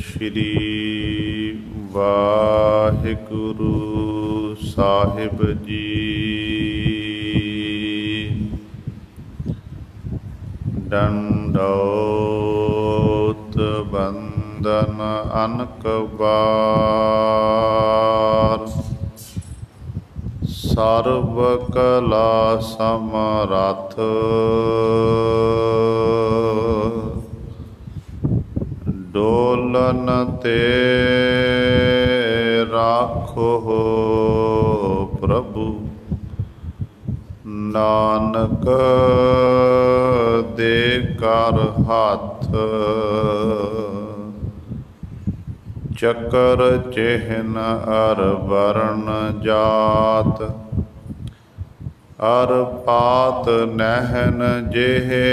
श्री वाहिगुरु साहिब जी। दंडौत बंदन अनक बार, सर्व कला समरथ डोलन ते राखो प्रभु, नानक दे कर हाथ। चकर चिन्ह अर वर्ण जात, अर पात नहन जेहे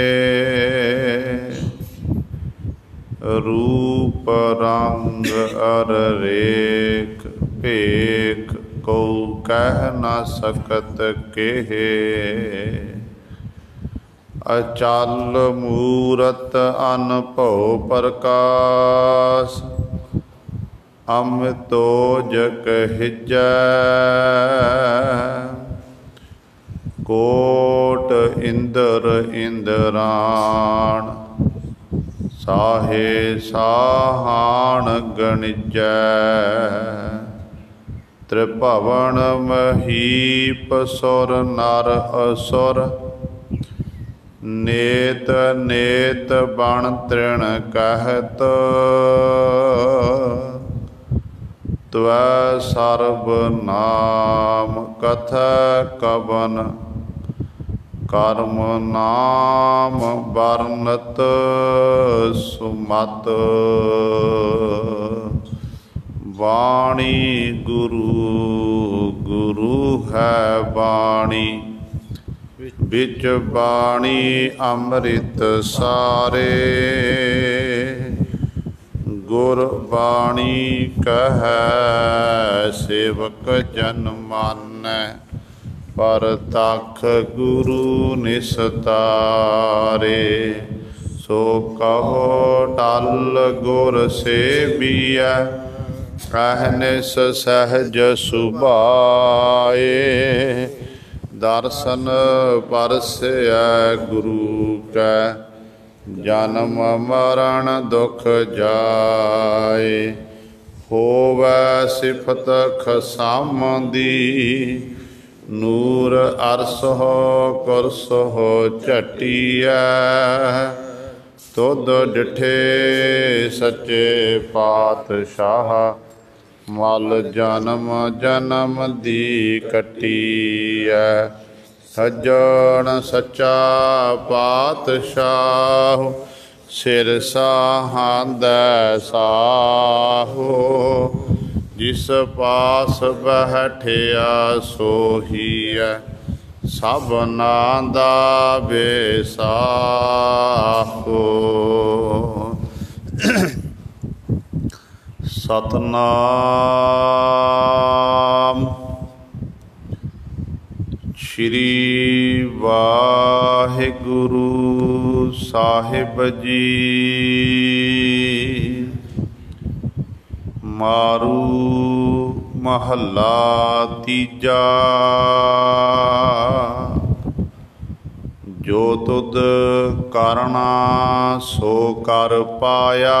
रूप रंग अर रेख भेख को कह न सकत केहे। अचल मूरत अनभव प्रकाश, अमृतो जग हिजै कोट इंद्र इंद्राण, साहे साहान गणिजै। त्रिभवन महीप सुर नर असुर, नेत नेत बण तृण कहत। त्वै सर्व नाम कथ कवन, कर्म नाम वर्णत सुमत। वाणी गुरु गुरु है वाणी, बिच बाणी अमृत सारे। गुर बाणी कहै सेवक जन मानै, परतख गुरु निस्तारे। सो कहो टल गुर सेवियै, अहनिस सहज सुभाए। दर्शन परसै गुरु कै, जन्म मरण दुख जाए। होवै सिफत खसाम दी, नूर अरसह कुरसह झटिया। तुध डिठे सच्चे पातशाह, मल जन्म जन्म दी कटिया। सज्जन सच्चा पातशाह, सिर साहांदै साहो। जिस पास बैठिया सोहीए, सबना दा बेसाहो। सतनाम। श्री वाहिगुरु साहिब जी। मारू महला तीजा, जो तुद करना सो कर पाया।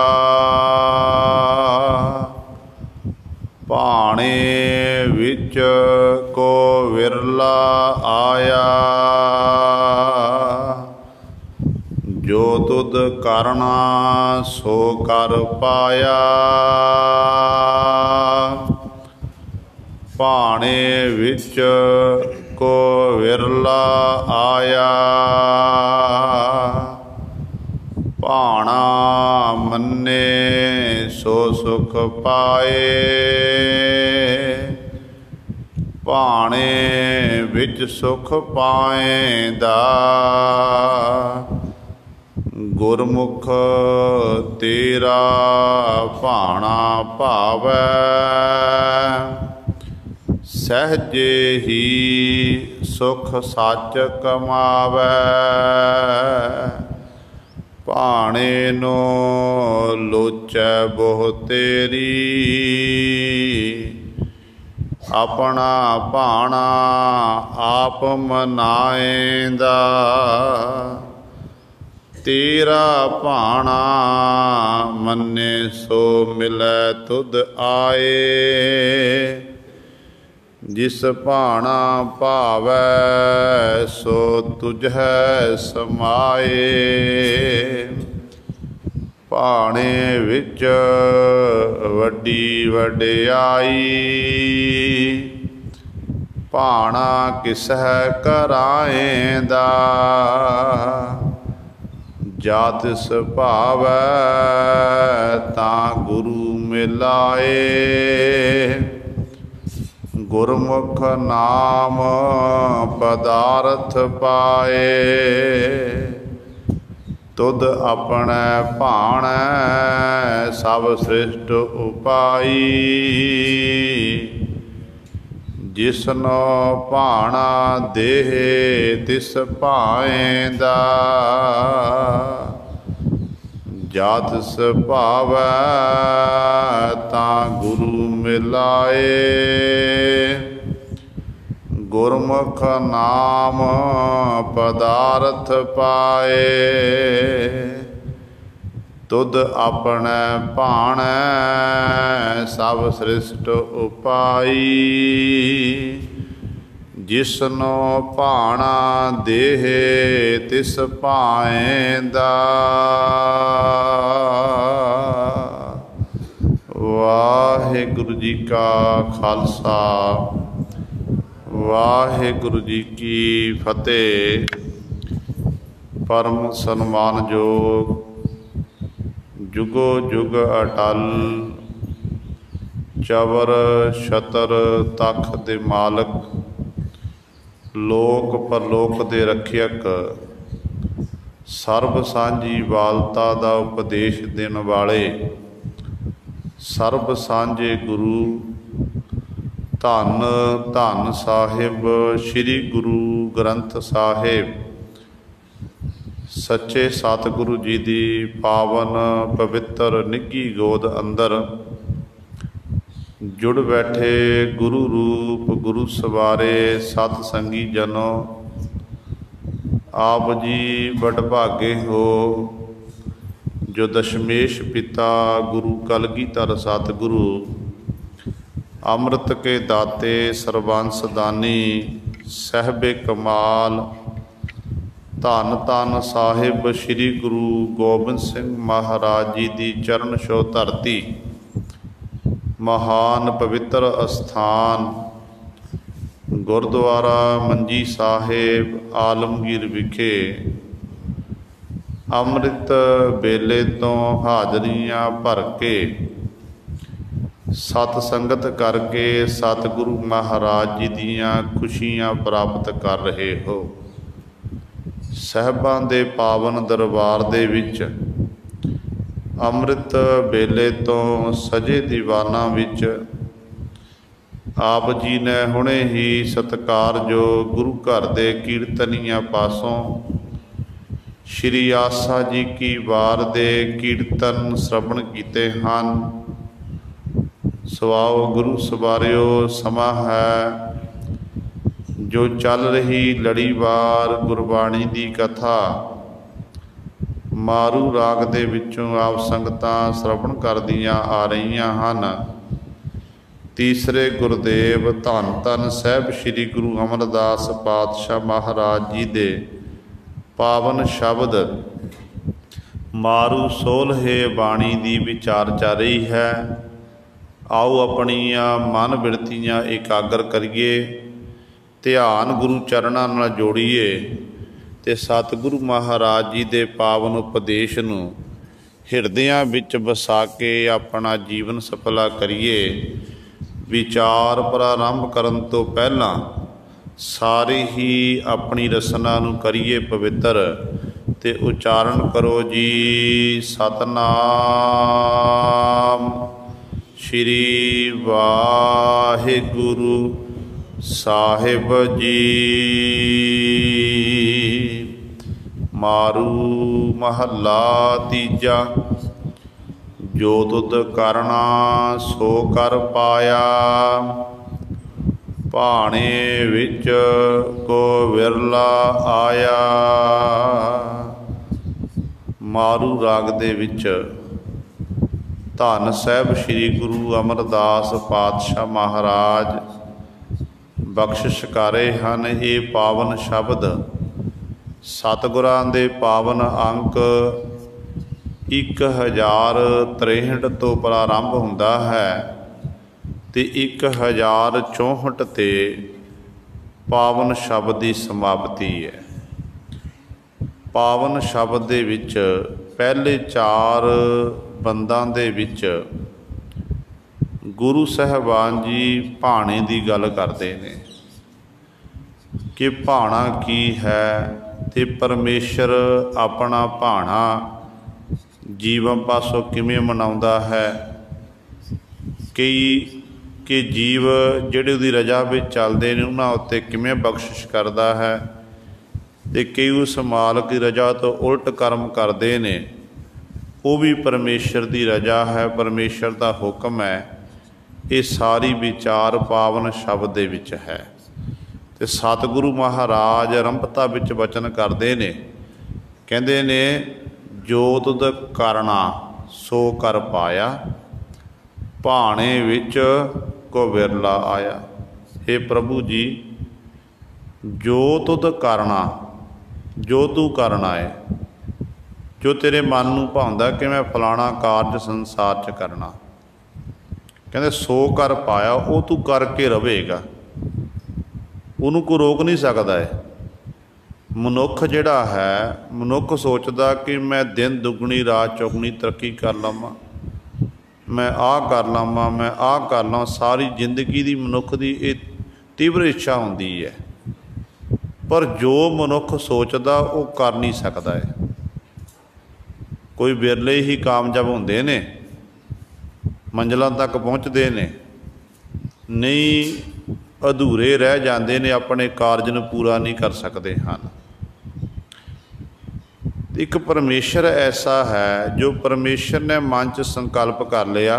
भाणे विच को विरला आया, जो तुद करना सो कर पाया। भाणे विच को विरला आया, भाणा मन्ने सो सुख पाए। भाणे विच सुख पाएंदा, गुरमुख तेरा भाणा भावै। सहजे ही सुख सच कमावै, ਭਾਣੇ ਨੋ ਲੋਚੈ ਬਹੁ ਤੇਰੀ, ਆਪਣਾ ਭਾਣਾ ਆਪ ਮਨਾਏਂਦਾ। ਤੇਰਾ ਭਾਣਾ ਮੰਨੇ ਸੋ ਮਿਲੈ ਤੁਧ ਆਏ, ਜਿਸ ਭਾਣਾ ਭਾਵੈ ਸੋ ਤੁਝੈ ਸਮਾਏ। ਭਾਣੇ ਵਿੱਚ ਵੱਡੀ ਵਡਿਆਈ, ਭਾਣਾ ਕਿਸਹਿ ਕਰਾਏਂਦਾ। ਜਾ ਤਿਸ ਭਾਵੈ ਤਾਂ ਗੁਰੂ ਮਿਲਾਏ, ਗੁਰਮੁਖ ਨਾਮ ਪਦਾਰਥ ਪਾਏ। ਤੁਧ ਆਪਣੇ ਭਾਣੈ ਸਭ ਸ੍ਰਿਸ਼ਟ ਉਪਾਈ, ਜਿਸਨੋ ਭਾਣਾ ਦੇਹ ਤਿਸ ਭਾਏਂਦਾ। ਜਾ ਤਿਸ ਭਾਵੈ ਤਾਂ ਗੁਰੂ ਮਿਲਾਏ, ਗੁਰਮੁਖ ਨਾਮ ਪਦਾਰਥ ਪਾਏ। ਤੁਧ ਆਪਣੇ ਭਾਣੈ ਸਭ ਸ੍ਰਿਸ਼ਟ ਉਪਾਈ, ਜਿਸਨੋ ਭਾਣਾ ਦੇਹ ਤਿਸ ਭਾਏਂਦਾ। ਵਾਹਿਗੁਰੂ ਜੀ ਕਾ ਖਾਲਸਾ, ਵਾਹਿਗੁਰੂ ਜੀ ਕੀ ਫਤਿਹ। ਪਰਮ ਸਨਮਾਨਯੋਗ, ਜੁਗੋ ਜੁਗ ਅਟਲ, ਚਵਰ ਛਤਰ ਤਖ਼ ਦੇ ਮਾਲਕ, ਲੋਕ ਪਰਲੋਕ ਦੇ ਰੱਖਿਅਕ, ਸਰਬ ਸਾਂਝੀ ਵਾਲਤਾ ਦਾ ਉਪਦੇਸ਼ ਦੇਣ ਵਾਲੇ, ਸਰਬ ਸਾਂਝੇ ਗੁਰੂ, ਧੰਨ ਧੰਨ ਸਾਹਿਬ ਸ੍ਰੀ ਗੁਰੂ ਗ੍ਰੰਥ ਸਾਹਿਬ, ਸੱਚੇ ਸਤਿਗੁਰੂ ਜੀ ਦੀ ਪਾਵਨ ਪਵਿੱਤਰ ਨਿੱਘੀ ਗੋਦ ਅੰਦਰ ਜੁੜ ਬੈਠੇ ਗੁਰੂ ਰੂਪ ਗੁਰੂ ਸਵਾਰੇ ਸਤ ਸੰਗੀ ਜਨੋ, ਆਪ ਜੀ ਵਡਭਾਗੇ ਹੋ ਜੋ ਦਸ਼ਮੇਸ਼ ਪਿਤਾ ਗੁਰੂ ਕਲਗੀਧਰ ਸਤਿਗੁਰੂ, ਅੰਮ੍ਰਿਤ ਕੇ ਦਾਤੇ ਸਰਬੰਸ ਦਾਨੀ ਸਾਹਿਬੇ ਕਮਾਲ, ਧੰਨ ਧੰਨ ਸਾਹਿਬ ਸ੍ਰੀ ਗੁਰੂ ਗੋਬਿੰਦ ਸਿੰਘ ਮਹਾਰਾਜ ਜੀ ਦੀ ਚਰਨ ਛੋਹ ਧਰਤੀ, ਮਹਾਨ ਪਵਿੱਤਰ ਅਸਥਾਨ ਗੁਰਦੁਆਰਾ ਮੰਜੀ ਸਾਹਿਬ ਆਲਮਗੀਰ ਵਿਖੇ ਅੰਮ੍ਰਿਤ ਵੇਲੇ ਤੋਂ ਹਾਜ਼ਰੀਆਂ ਭਰ ਕੇ ਸਤ ਸੰਗਤ ਕਰਕੇ ਸਤਿਗੁਰੂ ਮਹਾਰਾਜ ਜੀ ਦੀਆਂ ਖੁਸ਼ੀਆਂ ਪ੍ਰਾਪਤ ਕਰ ਰਹੇ ਹੋ। ਸਾਹਿਬਾਂ ਦੇ ਪਾਵਨ ਦਰਬਾਰ ਦੇ ਵਿੱਚ ਅੰਮ੍ਰਿਤ ਵੇਲੇ ਤੋਂ ਸਜੇ ਦੀਵਾਨਾਂ ਵਿੱਚ ਆਪ ਜੀ ਨੇ ਹੁਣੇ ਹੀ ਸਤਿਕਾਰਯੋਗ ਗੁਰੂ ਘਰ ਦੇ ਕੀਰਤਨੀਆਂ ਪਾਸੋਂ ਸ਼੍ਰੀ ਆਸਾ ਜੀ ਕੀ ਵਾਰ ਦੇ ਕੀਰਤਨ ਸ਼ਰਵਣ ਕੀਤੇ ਹਨ। ਸਵਾਓ ਗੁਰੂ ਸਵਾਰਿਓ, ਸਮਾਂ ਹੈ ਜੋ ਚੱਲ ਰਹੀ ਲੜੀਵਾਰ ਗੁਰਬਾਣੀ ਦੀ ਕਥਾ ਮਾਰੂ ਰਾਗ ਦੇ ਵਿੱਚੋਂ ਆਪ ਸੰਗਤਾਂ ਸ਼ਰਵਣ ਕਰਦੀਆਂ ਆ ਰਹੀਆਂ ਹਨ। ਤੀਸਰੇ ਗੁਰਦੇਵ ਧੰਨ ਧੰਨ ਸਾਹਿਬ ਸ੍ਰੀ ਗੁਰੂ ਅਮਰਦਾਸ ਪਾਤਸ਼ਾਹ ਮਹਾਰਾਜ ਜੀ ਦੇ ਪਾਵਨ ਸ਼ਬਦ ਮਾਰੂ ਸੋਲ੍ਹੇ ਬਾਣੀ ਦੀ ਵਿਚਾਰ ਚੱਲ ਰਹੀ ਹੈ। ਆਓ ਆਪਣੀਆਂ ਮਨ ਬਿਰਤੀਆਂ ਇਕਾਗਰ ਕਰੀਏ, ਧਿਆਨ ਗੁਰੂ ਚਰਨਾਂ ਨਾਲ ਜੋੜੀਏ ਅਤੇ ਸਤਿਗੁਰੂ ਮਹਾਰਾਜ ਜੀ ਦੇ ਪਾਵਨ ਉਪਦੇਸ਼ ਨੂੰ ਹਿਰਦਿਆਂ ਵਿੱਚ ਵਸਾ ਕੇ ਆਪਣਾ ਜੀਵਨ ਸਫਲਾ ਕਰੀਏ। ਵਿਚਾਰ ਪ੍ਰਾਰੰਭ ਕਰਨ ਤੋਂ ਪਹਿਲਾਂ ਸਾਰੀ ਹੀ ਆਪਣੀ ਰਸਨਾ ਨੂੰ ਕਰੀਏ ਪਵਿੱਤਰ ਅਤੇ ਉਚਾਰਨ ਕਰੋ ਜੀ ਸਤਿਨਾਮ ਸ਼੍ਰੀ ਵਾਹਿਗੁਰੂ ਸਾਹਿਬ ਜੀ। मारू महला तीजा। जो तुद करना सो कर पाया। भाणे विच को विरला आया। मारू राग दे विच धन साहिब श्री गुरु अमरदास पातशाह महाराज बख्शिश करे हन। ये पावन शब्द सतगुरां दे पावन अंक 1063 तो प्रारंभ हुंदा है ते 1064 ते पावन शब्द की समाप्ति है। पावन शब्द दे विच पहले 4 बंदां दे विच गुरु साहिबान जी भाणे की गल करते हैं कि भाणा की है ते परमेश्वर अपना भाणा जीवन पासों किवें मनाउंदा है। कई कि जीव जिहड़े उहदी रजा विच चलदे ने उन्हां उत्ते किवें बख्शिश करदा है ते कई उस मालक की रजा तो उल्ट कर्म करते ने। वो भी परमेश्वर की रजा है, परमेश्वर का हुक्म है। ये सारी विचार पावन शब्द दे विच है। ते सतगुरु महाराज आरंभता विच वचन करते ने, कहते ने जो तुद करना सो कर पाया। भाणे विच को विरला आया। हे प्रभु जी, जो तुद करना, जो तू करना है, जो तेरे मन नूं भाउंदा कि मैं फलाना कारज संसार च करना, कहते सो कर पाया। वो तू करके रहेगा, उन्होंने कोई रोक नहीं सकता है। मनुख जिहड़ा है, मनुख सोचदा कि मैं दिन दुगनी रात चौगुनी तरक्की कर लवां, मैं आ कर लवां, मैं आ कर लवां। सारी जिंदगी दी मनुख दी ये तीव्र इच्छा हुंदी है, पर जो मनुख सोचदा वो कर नहीं सकता है। कोई विरले ही कामयाब होंदे ने, मंजिलों तक पहुँचते ने, नहीं अधूरे रह जाते ने, अपने कारज नूं पूरा नहीं कर सकते हैं। एक परमेश्वर ऐसा है जो परमेश्वर ने मन च संकल्प कर लिया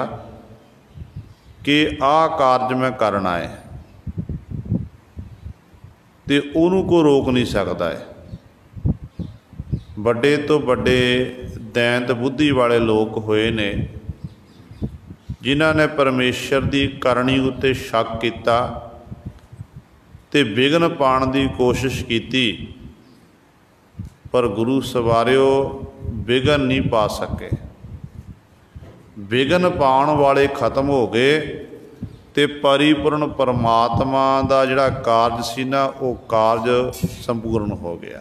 कि आ कारज मैं करना है, तो उन्होंने को रोक नहीं सकता है। बड़े तो बड़े दैंत बुद्धि वाले लोग होए ने जिन्हां ने परमेश्वर की करनी उत्ते शक किया ते विघन पाण की कोशिश की, पर गुरु सवारियो विघन नहीं पा सके। विघन पाण वाले खत्म हो गए ते परिपूर्ण परमात्मा का जिहड़ा कारज सी ना, वो कारज संपूर्ण हो गया।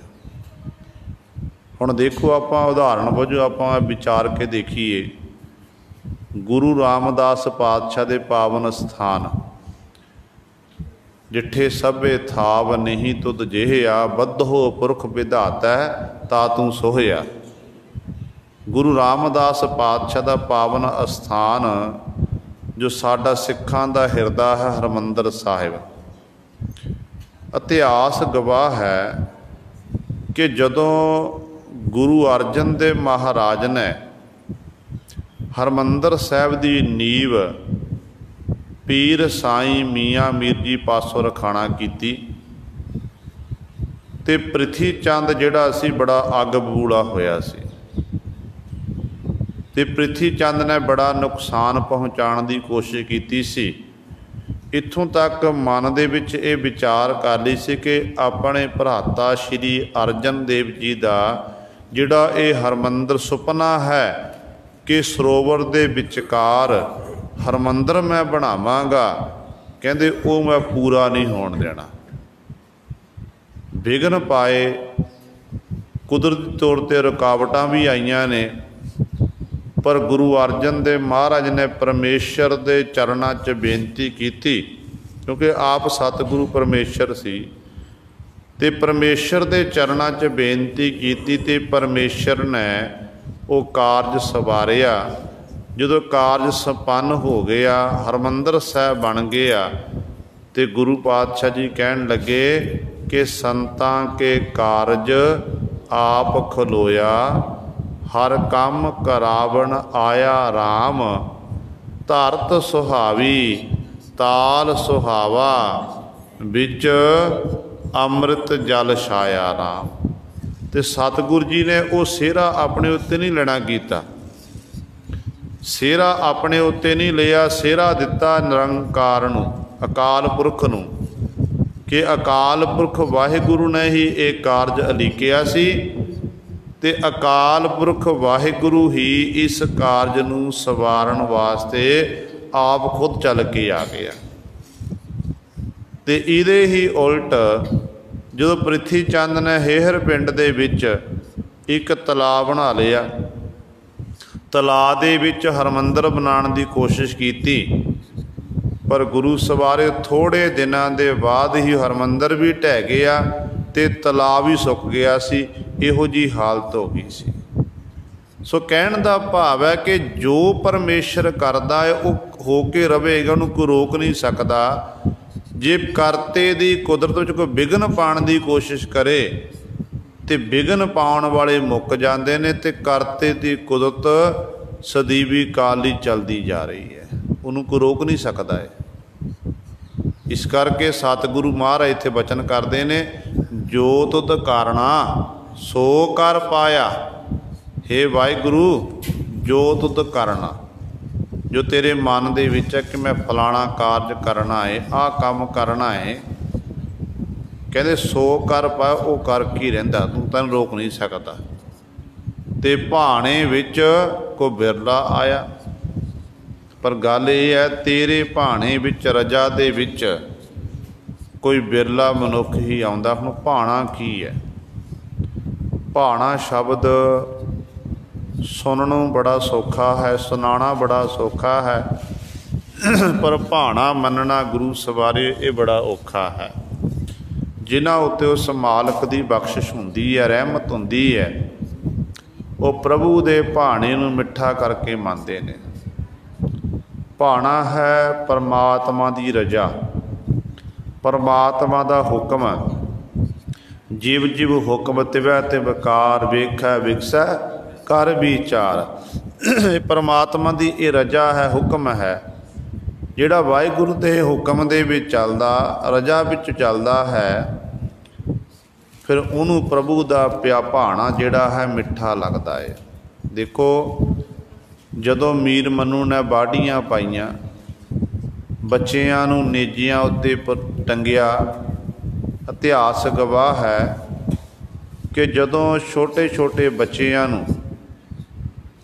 हुण देखो, आपां उदाहरण वजों आपां विचार के देखिए, गुरु रामदास पातशाह दे पावन स्थान जिठे सभे थाव नहीं तुद जेहिया, बद्धो पुरख विधाता ता तू सोहिया। गुरु रामदास पातशाह का पावन अस्थान जो साडा सिखां दा हिरदा है, हरमंदर साहिब। इतिहास गवाह है कि जदों गुरु अर्जन देव महाराज ने हरमंदर साहिब की नींव पीर साईं मियाँ मीर जी पासों रखाना की, ते पृथ्वी चंद जिहड़ा सी बड़ा अग बबूला होया सी, ते पृथ्वी चंद ने बड़ा नुकसान पहुँचाने की कोशिश की सी। इत्थों तक मन दे विच ये विचार कर ली सी कि अपने भराता श्री अर्जन देव जी का जिहड़ा ये हरमंदर सुपना है कि सरोवर दे विचकार हरमंदर मैं बनावांगा, कहंदे वो मैं पूरा नहीं होण देना। विघन पाए, कुदरती तौर पर रुकावटां भी आईयां ने, पर गुरु अर्जन देव महाराज ने परमेश्वर के चरणों च बेनती की, क्योंकि आप सतगुरु परमेश्वर सी, ते परमेश्वर के चरणों च बेनती की ते परमेश्वर ने वो कारज सवारिया। जो कारज संपन्न हो गया, हरमंदर साहिब बन गया, तो गुरु पातशाह जी कहन लगे कि संतां के कारज आप खलोया, हर कम करावन आया राम। धरत सुहावी ताल सुहावा, बिच अमृत जल छाया राम। तो सतगुरु जी ने वो सेहरा अपने उत्ते नहीं लेना कीता, सेहरा अपने उत्ते नहीं लिया, सेहरा दिता निरंकार नूं, अकाल पुरख नूं, कि अकाल पुरख वाहिगुरु ने ही एक कारज अलीकिया सी ते अकाल पुरख वाहिगुरु ही इस कारज नूं सवारण वास्ते आप खुद चल के आ गया। ते इहदे ही उल्ट जो प्रिथी चंद ने हेहर पिंड दे विच एक तलाब बना लिया, तलाब दे विच हरमंदर बनाने की कोशिश की, पर गुरु सवारे थोड़े दिनों के बाद ही हरमंदर भी ढह गया ते तलाब ही सुक गया सी। इहो जी हालत हो गई सी। सो कहण दा भाव है कि जो परमेश्वर करदा है वो हो के रहेगा, उन्होंने कोई रोक नहीं सकता। जे करते दी कुदरत विच कोई विघन पाने की कोशिश करे तो विघन पाउण वाले मुक जाते हैं, तो करते दी कुदरत सदीवी काल ही चलती जा रही है, उन्होंने कोई रोक नहीं सकता है। इस करके सतगुरु महाराज इत्थे बचन करते हैं, जो तुद करना सो कर पाया। हे वाहिगुरु, जो तुद करना, जो तेरे मन दे विच है कि मैं फलाना कारज करना है, आ काम करना है, कहते सो कर पाया, वो कर के रहिंदा, तू तैनूं रोक नहीं सकता। ते भाणे विच कोई बिरला आया, पर गल यह है तेरे भाणे विच रजा दे विच कोई बिरला मनुख ही आउंदा। हुण भाणा की है? भाणा शब्द सुननों बड़ा सौखा है, सुनाना बड़ा सौखा है, पर भाणा मनना गुरु सवारे ये बड़ा औखा है। जिन्हां उत्ते उस मालक की बख्शिश हुंदी है, रहमत हुंदी है, वो प्रभु दे भाणे नूं मिठा करके मनदे ने। भाणा है परमात्मा की रजा, परमात्मा का हुक्म। जीव जीव हुक्म तिवै ते विकार, वेखै विकसै कर विचार। परमात्मा की ये रजा है, हुक्म है, जिहड़ा वाहिगुरु के हुक्म दे विच चलदा, रजा विच चलदा है, फिर उन्होंने प्रभु का प्या भाणा जिहड़ा है मिठा लगता है। देखो जदों मीर मनु ने बाढ़ियाँ पाईयां, बच्चियां नूं नेजियां उत्ते टंगिया, इतिहास गवाह है कि जदों छोटे छोटे बच्चियां नूं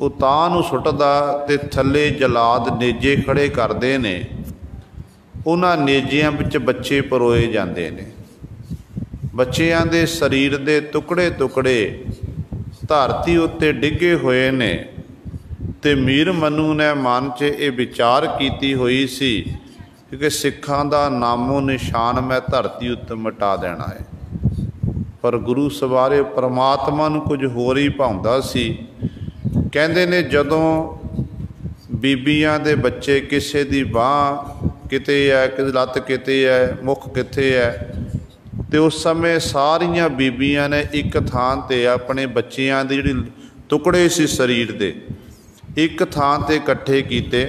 उतां नूं सुੱਟਦਾ ते थल्ले जलाद नेजे खड़े करते ने, उन्हां नेजियां विच बच्चे परोए जाते ने। बच्चियां दे शरीर दे टुकड़े टुकड़े धरती उत्ते डिगे हुए ने, ते मीर मनु ने मन च ये विचार कीती हुई सी कि सिखां दा नामो निशान मैं धरती उत्ते मिटा देना है। पर गुरु सवारे परमात्मा नूं कुछ होर ही भाउंदा सी। कहंदे ने जदों बीबियां दे बच्चे किसे दी बांह किते है, किसी लत्त किते है, मुख किते है, तो उस समय सारियां बीबियां ने एक थां ते अपने बच्चियां दी जिहड़ी टुकड़े सी शरीर दे एक थां ते इकट्ठे कीते।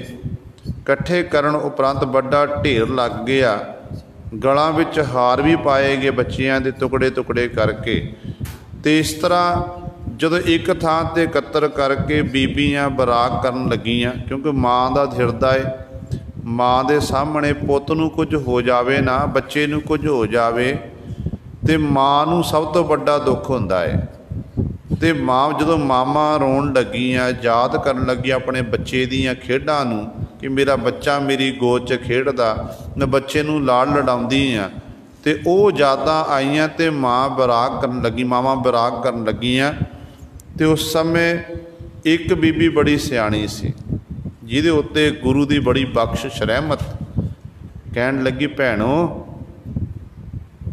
इकट्ठे करन उपरंत बड़ा ढेर लग गया, गलों विच हार भी पाए गए बच्चियां दे टुकड़े टुकड़े करके। तो इस तरह जदों एक थां ते इकत्तर करके बीबियां बराग करन लगियां, क्योंकि माँ का हिरदा है, माँ के सामने पुत नूं कुछ हो जावे ना, बच्चे नूं कुछ हो जावे तो माँ नूं सब तो बड़ा दुख हुंदा है। तो माँ जदों मामा रोन लगियां, याद करन लगी अपने बच्चे दीयां खेडां नूं कि मेरा बच्चा मेरी गोद च खेडदा, मैं बच्चे नूं लाड़ लड़ाउंदी आ, तो वो यादां आईयां ते माँ बराग करन लगी, मामा बराग करन लगियां। तो उस समय एक बीबी बड़ी सियाणी सी, जिहदे उत्ते गुरु की बड़ी बख्शिश रहमत, कहन लगी भैणों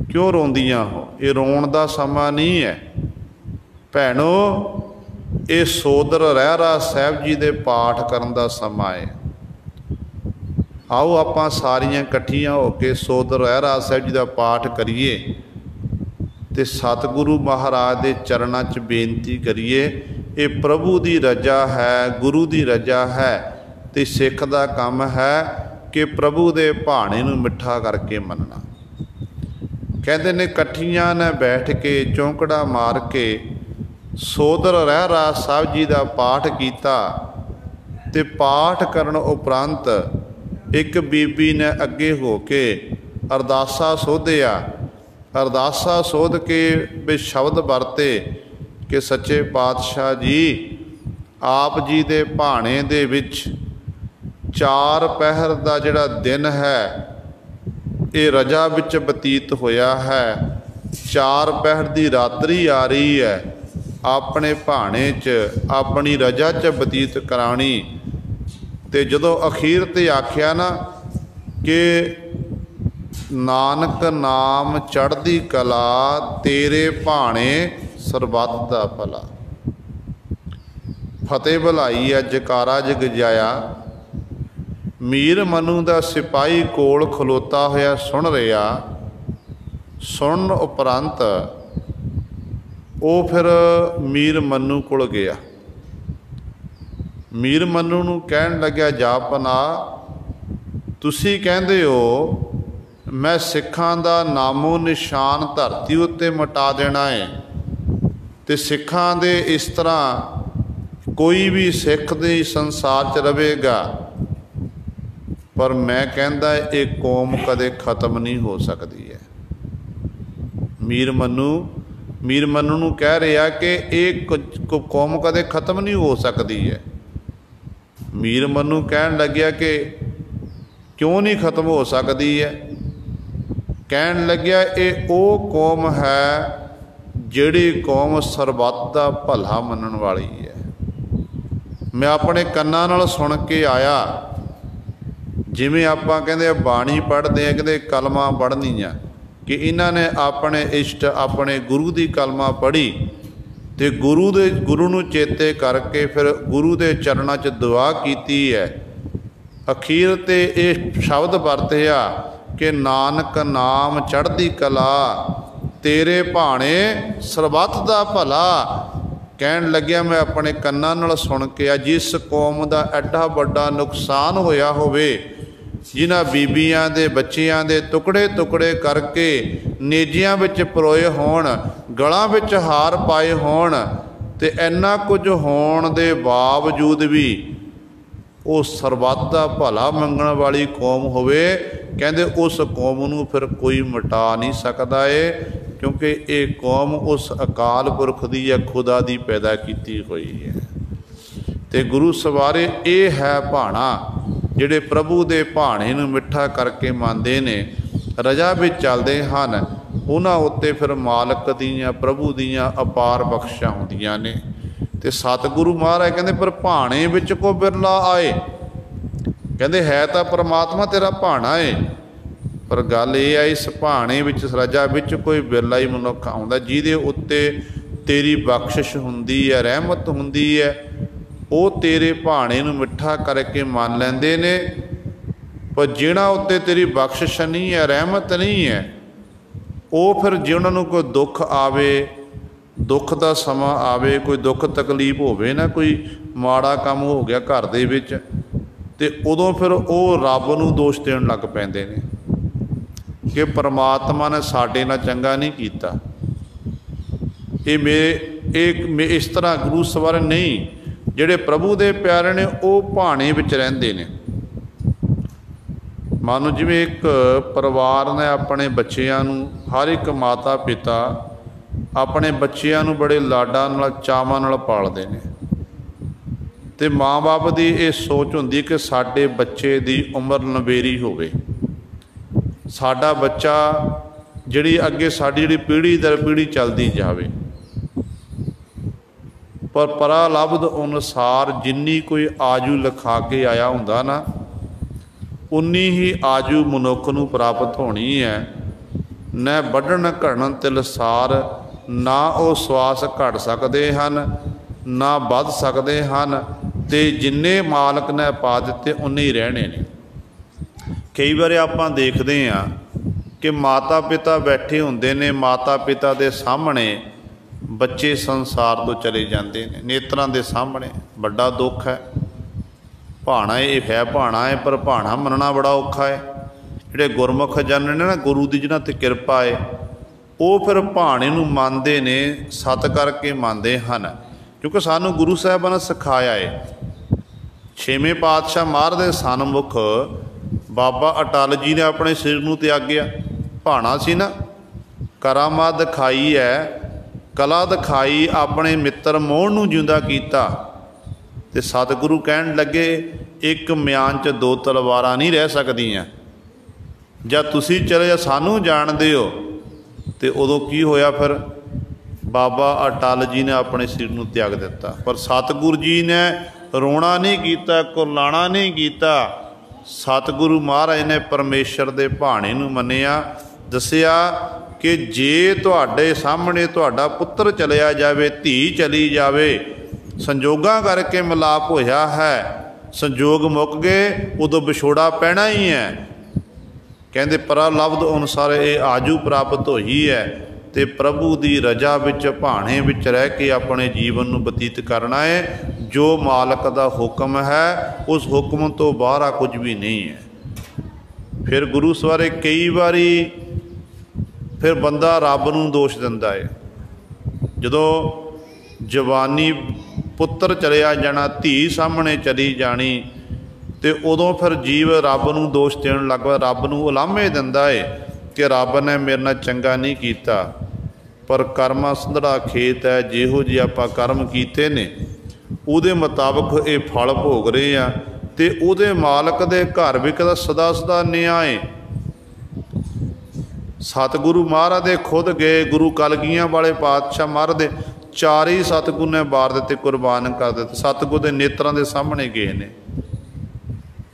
क्यों रोंदियां हो, ये रोण दा समा नहीं है भैणों, ये सोदर रहरा साहब जी दे पाठ करन दा समा है। आओ आपां सारियां इकट्ठियां हो के सोदर रहरा साहब जी का पाठ करिए। ਤੇ ਸਤਿਗੁਰੂ ਮਹਾਰਾਜ ਦੇ ਚਰਨਾਂ 'ਚ ਬੇਨਤੀ ਕਰੀਏ। ਇਹ ਪ੍ਰਭੂ ਦੀ ਰਜ਼ਾ ਹੈ, ਗੁਰੂ ਦੀ ਰਜ਼ਾ ਹੈ, ਤੇ ਸਿੱਖ ਦਾ ਕੰਮ ਹੈ ਕਿ ਪ੍ਰਭੂ ਦੇ ਭਾਣੇ ਨੂੰ ਮਿੱਠਾ ਕਰਕੇ ਮੰਨਣਾ। ਕਹਿੰਦੇ ਨੇ ਇਕੱਠੀਆਂ ਨੇ ਬੈਠ ਕੇ ਚੌਂਕੜਾ ਮਾਰ ਕੇ ਸੋਦਰ ਰਹਿਰਾਸ ਸਾਹਿਬ ਜੀ ਦਾ ਪਾਠ ਕੀਤਾ, ਤੇ ਪਾਠ ਕਰਨ ਉਪਰੰਤ ਇੱਕ ਬੀਬੀ ਨੇ ਅੱਗੇ ਹੋ ਕੇ ਅਰਦਾਸਾ ਸੋਧਿਆ। ਅਰਦਾਸਾ ਸੋਧ ਕੇ ਵੀ ਸ਼ਬਦ ਵਰਤੇ ਕਿ ਸੱਚੇ ਪਾਤਸ਼ਾਹ ਜੀ, ਆਪ ਜੀ ਦੇ ਭਾਣੇ ਦੇ ਵਿੱਚ 4 ਪਹਿਰ ਦਾ ਜਿਹੜਾ ਦਿਨ ਹੈ ਇਹ ਰਜਾ ਵਿੱਚ ਬਤੀਤ ਹੋਇਆ ਹੈ। 4 ਪਹਿਰ ਦੀ ਰਾਤਰੀ ਆ ਰਹੀ ਹੈ, ਆਪਣੇ ਭਾਣੇ 'ਚ ਆਪਣੀ ਰਜਾ 'ਚ ਬਤੀਤ ਕਰਾਣੀ। ਤੇ ਜਦੋਂ ਅਖੀਰ ਤੇ ਆਖਿਆ ਨਾ ਕਿ ਨਾਨਕ ਨਾਮ ਚੜ੍ਹਦੀ ਕਲਾ, ਤੇਰੇ ਭਾਣੇ ਸਰਬੱਤ ਦਾ ਭਲਾ। ਫਤਿਹ ਬੁਲਾਈ ਹੈ, ਜਕਾਰਾ ਜਗ ਜਾਇਆ। ਮੀਰ ਮਨੂ ਦਾ ਸਿਪਾਹੀ ਕੋਲ ਖਲੋਤਾ ਹੋਇਆ ਸੁਣ ਰਿਹਾ। ਸੁਣਨ ਉਪਰੰਤ ਉਹ ਫਿਰ ਮੀਰ ਮਨੂ ਕੋਲ ਗਿਆ। ਮੀਰ ਮਨੂ ਨੂੰ ਕਹਿਣ ਲੱਗਿਆ, ਜਾਪਨਾ ਤੁਸੀਂ ਕਹਿੰਦੇ ਹੋ ਮੈਂ ਸਿੱਖਾਂ ਦਾ ਨਾਮੋ ਨਿਸ਼ਾਨ ਧਰਤੀ ਉੱਤੇ ਮਿਟਾ ਦੇਣਾ ਹੈ, ਤੇ ਸਿੱਖਾਂ ਦੇ ਇਸ ਤਰ੍ਹਾਂ ਕੋਈ ਵੀ ਸਿੱਖ ਦੇ ਸੰਸਾਰ 'ਚ ਰਹੇਗਾ, ਪਰ ਮੈਂ ਕਹਿੰਦਾ ਇਹ ਕੌਮ ਕਦੇ ਖਤਮ ਨਹੀਂ ਹੋ ਸਕਦੀ ਹੈ। ਮੀਰ ਮਨੂ ਨੂੰ ਕਹਿ ਰਿਹਾ ਕਿ ਇਹ ਕੌਮ ਕਦੇ ਖਤਮ ਨਹੀਂ ਹੋ ਸਕਦੀ ਹੈ। ਮੀਰ ਮਨੂ ਕਹਿਣ ਲੱਗਿਆ ਕਿ ਕਿਉਂ ਨਹੀਂ ਖਤਮ ਹੋ ਸਕਦੀ ਹੈ? ਕਹਿਣ ਲੱਗਿਆ ਇਹ ਉਹ ਕੌਮ ਹੈ ਜਿਹੜੀ ਕੌਮ ਸਰਬੱਤ ਦਾ ਭਲਾ ਮੰਨਣ ਵਾਲੀ ਹੈ। ਮੈਂ ਆਪਣੇ ਕੰਨਾਂ ਨਾਲ ਸੁਣ ਕੇ ਆਇਆ। ਜਿਵੇਂ ਆਪਾਂ ਕਹਿੰਦੇ ਆ ਬਾਣੀ ਪੜ੍ਹਦੇ ਆ, ਕਹਿੰਦੇ ਕਲਮਾਂ ਪੜ੍ਹਨੀਆਂ, ਕਿ ਇਹਨਾਂ ਨੇ ਆਪਣੇ ਇਸ਼ਟ ਆਪਣੇ ਗੁਰੂ ਦੀ ਕਲਮਾ ਪੜ੍ਹੀ ਤੇ ਗੁਰੂ ਨੂੰ ਚੇਤੇ ਕਰਕੇ ਫਿਰ ਗੁਰੂ ਦੇ ਚਰਨਾਂ 'ਚ ਦੁਆ ਕੀਤੀ ਹੈ। ਅਖੀਰ ਤੇ ਇਹ ਸ਼ਬਦ ਵਰਤਿਆ ਕਿ ਨਾਨਕ ਨਾਮ ਚੜ੍ਹਦੀ ਕਲਾ, ਤੇਰੇ ਭਾਣੇ ਸਰਬੱਤ ਦਾ ਭਲਾ। ਕਹਿਣ ਲੱਗਿਆ ਮੈਂ ਆਪਣੇ ਕੰਨਾਂ ਨਾਲ ਸੁਣ ਕੇ ਆ, ਜਿਸ ਕੌਮ ਦਾ ਐਡਾ ਵੱਡਾ ਨੁਕਸਾਨ ਹੋਇਆ ਹੋਵੇ, ਜਿਨ੍ਹਾਂ ਬੀਬੀਆਂ ਦੇ ਬੱਚਿਆਂ ਦੇ ਟੁਕੜੇ ਟੁਕੜੇ ਕਰਕੇ ਨੇਜਿਆਂ ਵਿੱਚ ਪਰੋਏ ਹੋਣ, ਗਲਾਂ ਵਿੱਚ ਹਾਰ ਪਾਏ ਹੋਣ, ਤੇ ਇੰਨਾ ਕੁਝ ਹੋਣ ਦੇ ਬਾਵਜੂਦ ਵੀ ਉਹ ਸਰਬੱਤ ਦਾ ਭਲਾ ਮੰਗਣ ਵਾਲੀ ਕੌਮ ਹੋਵੇ, ਕਹਿੰਦੇ ਉਸ ਕੌਮ ਨੂੰ ਫਿਰ ਕੋਈ ਮਿਟਾ ਨਹੀਂ ਸਕਦਾ ਏ, ਕਿਉਂਕਿ ਇਹ ਕੌਮ ਉਸ ਅਕਾਲ ਪੁਰਖ ਦੀ ਜਾਂ ਖੁਦਾ ਦੀ ਪੈਦਾ ਕੀਤੀ ਹੋਈ ਹੈ। ਤੇ ਗੁਰੂ ਸਵਾਰੇ ਇਹ ਹੈ ਭਾਣਾ, ਜਿਹੜੇ ਪ੍ਰਭੂ ਦੇ ਭਾਣੇ ਨੂੰ ਮਿੱਠਾ ਕਰਕੇ ਮੰਨਦੇ ਨੇ, ਰਜਾ ਵਿੱਚ ਚੱਲਦੇ ਹਨ, ਉਹਨਾਂ ਉੱਤੇ ਫਿਰ ਮਾਲਕ ਦੀਆਂ ਪ੍ਰਭੂ ਦੀਆਂ ਅਪਾਰ ਬਖਸ਼ਾਂ ਹੁੰਦੀਆਂ ਨੇ। ਤੇ ਸਤਿਗੁਰੂ ਮਹਾਰਾਜ ਕਹਿੰਦੇ ਪਰ ਭਾਣੇ ਵਿੱਚ ਕੋ ਬਿਰਲਾ ਆਏ। ਕਹਿੰਦੇ ਹੈ ਤਾਂ ਪਰਮਾਤਮਾ ਤੇਰਾ ਭਾਣਾ ਏ, ਪਰ ਗੱਲ ਇਹ ਹੈ ਇਸ ਭਾਣੇ ਵਿੱਚ ਰਜਾ ਵਿੱਚ ਕੋਈ ਬਿਰਲਾ ਹੀ ਮਨੁੱਖ ਆਉਂਦਾ ਜਿਹਦੇ ਉੱਤੇ ਤੇਰੀ ਬਖਸ਼ਿਸ਼ ਹੁੰਦੀ ਹੈ, ਰਹਿਮਤ ਹੁੰਦੀ ਹੈ। ਉਹ ਤੇਰੇ ਭਾਣੇ ਨੂੰ ਮਿੱਠਾ ਕਰਕੇ ਮੰਨ ਲੈਂਦੇ ਨੇ, ਪਰ ਜਿਹਨਾਂ ਉੱਤੇ ਤੇਰੀ ਬਖਸ਼ਿਸ਼ ਨਹੀਂ ਹੈ, ਰਹਿਮਤ ਨਹੀਂ ਹੈ, ਉਹ ਫਿਰ ਜੇ ਉਹਨਾਂ ਨੂੰ ਕੋਈ ਦੁੱਖ ਆਵੇ, ਦੁੱਖ ਦਾ ਸਮਾਂ ਆਵੇ, ਕੋਈ ਦੁੱਖ ਤਕਲੀਫ ਹੋਵੇ ਨਾ, ਕੋਈ ਮਾੜਾ ਕੰਮ ਹੋ ਗਿਆ ਘਰ ਦੇ ਵਿੱਚ, ਤੇ ਉਦੋਂ ਫਿਰ ਉਹ ਰੱਬ ਨੂੰ ਦੋਸ਼ ਦੇਣ ਲੱਗ ਪੈਂਦੇ ਨੇ ਕਿ ਪਰਮਾਤਮਾ ਨੇ ਸਾਡੇ ਨਾਲ ਚੰਗਾ ਨਹੀਂ ਕੀਤਾ। ਇਹ ਇਸ ਤਰ੍ਹਾਂ ਗੁਰੂ ਸਵਾਰੇ ਨਹੀਂ, ਜਿਹੜੇ ਪ੍ਰਭੂ ਦੇ ਪਿਆਰੇ ਨੇ ਉਹ ਭਾਣੇ ਵਿੱਚ ਰਹਿੰਦੇ ਨੇ। ਮੰਨ ਲਓ ਜਿਵੇਂ ਇੱਕ ਪਰਿਵਾਰ ਨੇ ਆਪਣੇ ਬੱਚਿਆਂ ਨੂੰ, ਹਰ ਇੱਕ ਮਾਤਾ ਪਿਤਾ ਆਪਣੇ ਬੱਚਿਆਂ ਨੂੰ ਬੜੇ ਲਾਡਾਂ ਨਾਲ ਚਾਵਾਂ ਨਾਲ ਪਾਲਦੇ ਨੇ, ਤੇ ਮਾਂ-ਬਾਪ ਦੀ ਇਹ ਸੋਚ ਹੁੰਦੀ ਕਿ ਸਾਡੇ ਬੱਚੇ ਦੀ ਉਮਰ ਲੰਬੇਰੀ ਹੋਵੇ, ਸਾਡਾ ਬੱਚਾ ਜਿਹੜੀ ਅੱਗੇ ਸਾਡੀ ਜਿਹੜੀ ਪੀੜ੍ਹੀ ਦਰ ਪੀੜ੍ਹੀ ਚੱਲਦੀ ਜਾਵੇ। ਪਰ ਪਰਾਲਬਧ ਅਨੁਸਾਰ ਜਿੰਨੀ ਕੋਈ ਆਜੂ ਲਿਖਾ ਕੇ ਆਇਆ ਹੁੰਦਾ ਨਾ, ਉਨੀ ਹੀ ਆਜੂ ਮਨੁੱਖ ਨੂੰ ਪ੍ਰਾਪਤ ਹੋਣੀ ਹੈ। ਨਾ ਵੱਢਣ ਘੜਨ ਤਿਲਸਾਰ, ਨਾ ਉਹ ਸਵਾਸ ਘਟ ਸਕਦੇ ਹਨ, ਨਾ ਵੱਧ ਸਕਦੇ ਹਨ, ਤੇ ਜਿੰਨੇ ਮਾਲਕ ਨੇ ਪਾ ਦਿੱਤੇ ਉਨੇ ਹੀ ਰਹਿਣੇ ਨੇ। ਕਈ ਵਾਰ ਆਪਾਂ ਦੇਖਦੇ ਹਾਂ कि माता पिता बैठे होंदे ने, माता पिता के सामने बच्चे संसार तो चले जाते हैं, नेत्रां के सामने। बड़ा दुख है। भाणा ये है, भाणा है, पर भाणा मनना बड़ा औखा है। जिहड़े गुरमुख जन ने ना, गुरु की जिन्हां ते किरपा है, वो फिर भाणे नूं मनदे ने, सत करके मनदे हन, क्योंकि सानू गुरु साहिबां ने सिखाया है। छेवें पातशाह महाराज दे सन्मुख बाबा अटल जी ने अपने सिर नूं त्याग्या। भाणा सी ना, करामात दिखाई है, कला दिखाई, अपने मित्र मोहन नूं जिंदा कीता। ते सतगुरु कहण लगे, एक म्यान च दो तलवारां नहीं रह सकदियां। जब तुसी चले जा सानू जाणदे हो, तो उदों की होया फिर बाबा अटल जी ने अपने सिर नूं त्याग दिता। पर सतगुरु जी ने रोना नहीं कीता, कुरलाना नहीं कीता। सतगुरु महाराज ने परमेश्वर दे भाणे नूं मन्निया, दसिया कि जे तुहाडे सामने तुहाडा पुत्र चलिया जावे, धी चली जावे, संजोगां करके मिलाप होया है, संजोग मुक गए, उदों विछोड़ा पैना ही है। कहते परालब्ध अनुसार ये आजू प्राप्त होई है, तो प्रभु की रजा विच भाणे विच रह के अपने जीवन नूं बतीत करना है। जो मालक का हुक्म है, उस हुक्म तो बाहर कुछ भी नहीं है। फिर गुरु सवारे कई बारी फिर बंदा रब नूं दोष दिंदा है। जदों जवानी पुत्र चलिया जाना, धी सामने चली जानी, तो उदों फिर जीव रब नूं दोष देण लग पिया, रब नूं उलामे दिंदा है कि रब ने मेरे नाल चंगा नहीं कीता। पर कर्मा संधड़ा खेत है, जिहो जी आपां कर्म कीते ने उहदे मुताबक ये फल भोग रहे हैं, तो उहदे मालक दे घर भी कदा सदा सदा न्याय। सतगुरु महाराज दे खुद गए, गुरु कलगियां वाले पातशाह महाराज दे चार ही सतगुरु ने बार दिते, कुरबान कर दिते। सतगुरु के नेत्रां दे सामने गए ने।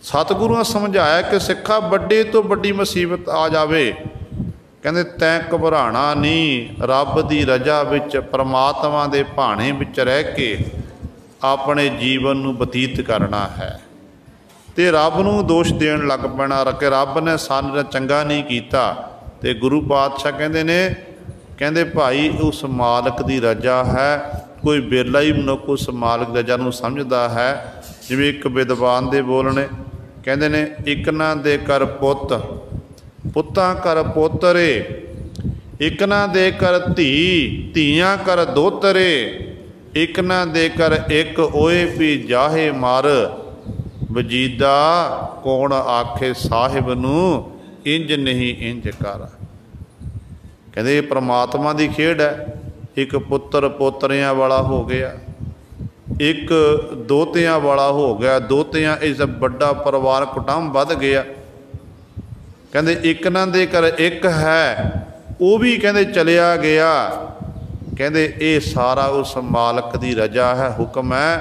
सतगुरु ने समझाया कि सिखा बड़े तो बड़ी मुसीबत आ जावे, कहते तैं घबराना नहीं, रब की रजा विच परमात्मा के भाणे विच रह के अपने जीवन नूं बतीत करना है। तो रब नूं दोष देण लग पैना कि रब ने सानू चंगा नहीं कीता। तो गुरु पातशाह कहते ने, कहते भाई उस मालक की रजा है। कोई बेला ही मनुख उस मालक रजा नूं समझदा है। जिवें एक विद्वान दे बोलने कहते ने, इकना दे कर पुत, पुत्तां कर पोतरे, इकना दे कर धी, धीयां कर दोतरे, इकना दे कर एक ओए भी जाहे मर, वजीदा कौन आखे साहिब नूं इंज नहीं इंज कर। कहते ये परमात्मा की खेड है। एक पुत्र पोतरियां वाला हो गया, एक दोतियां वाला हो गया, दोतियां इस बड़ा परिवार कुटुंब वध गया। कहते एक ना दे कर एक है, वो भी कहते चलिया गया। कहते ये सारा उस मालक की रजा है, हुक्म है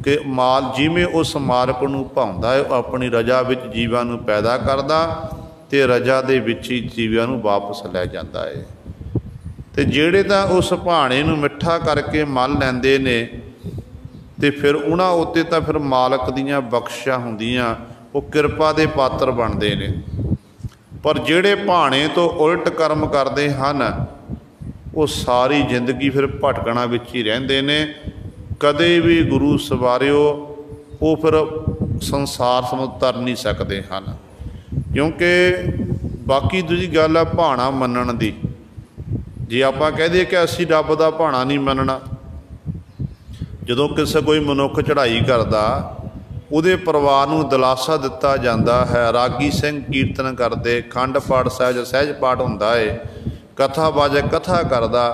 कि माल जिमें उस मालक नूं भाउंदा है, अपनी रजा विच जीवां नूं पैदा करदा ते रजा दे विच ही जीवां नूं वापस लै जांदा है। ते जिहड़े तां उस भाणे नूं मिठा करके मल लैंदे ने, तो फिर उन्हां उत्ते तां फिर मालक दीयां बख्शिशां हुंदियां, वो किरपा दे पात्र बनते ने। पर जिहड़े भाणे तो उल्ट कर्म करते हैं, वो सारी जिंदगी फिर भटकना विच ही रहिंदे ने। कदे भी गुरु सवारिओ वो फिर संसार समझ तर नहीं सकते हैं, क्योंकि बाकी दूजी गल है भाणा मनण दी। जे आपां कह दईए कि असीं रब दा भाणा नहीं मनना, जदों किसी कोई मनुख चढ़ाई करदा, उहदे परिवार नूं दिलासा दिता जाता है। रागी सिंह कीर्तन करते, खंड पाठ सहज पाठ हुंदा है, कथा बाजे कथा करदा,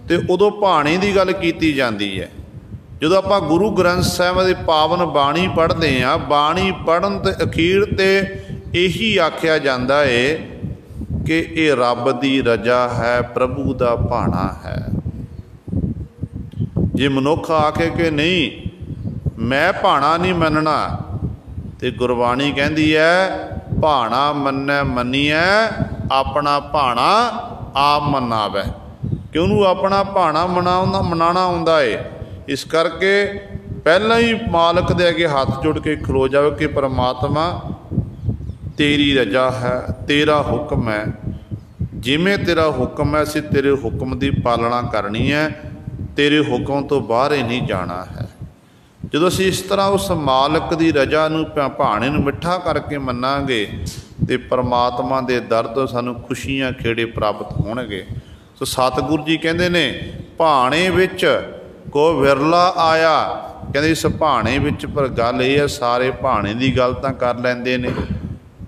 तो उदों भाणे की गल कीती जाती है। जदों आपां गुरु ग्रंथ साहिब दी पावन बाणी पढ़ते हैं, बाणी पढ़न ते अखीर ते यही आख्या जाता है कि ये रब की रजा है, प्रभु का भाणा है। जे मनुख आखे कि नहीं मैं भाणा नहीं मनना, तो गुरबाणी कहती है भाणा मन्नै मन्निए अपना भाणा आप मनावे, कि उन्होंने अपना भाणा मनाना आउंदा है। इस करके पहला ही मालक दे अगे हाथ जोड़ के खलो जाओ कि परमात्मा तेरी रजा है, तेरा हुक्म है, जिमें तेरा हुक्म है असीं तेरे हुक्म की पालना करनी है, तेरे हुक्म तो बाहर ही नहीं जाना है। जो असीं इस तरह उस मालिक की रजा नूं भाणे नूं मिठा करके मन्नांगे तो परमात्मा के दर तो सानूं खुशियां खेड़े प्राप्त होणगे। सो सतगुरु जी कहंदे ने भाणे विच को विरला आया, कहंदे इस भाणे विच पर गल ये है सारे भाणे की गल तां कर लैंदे ने,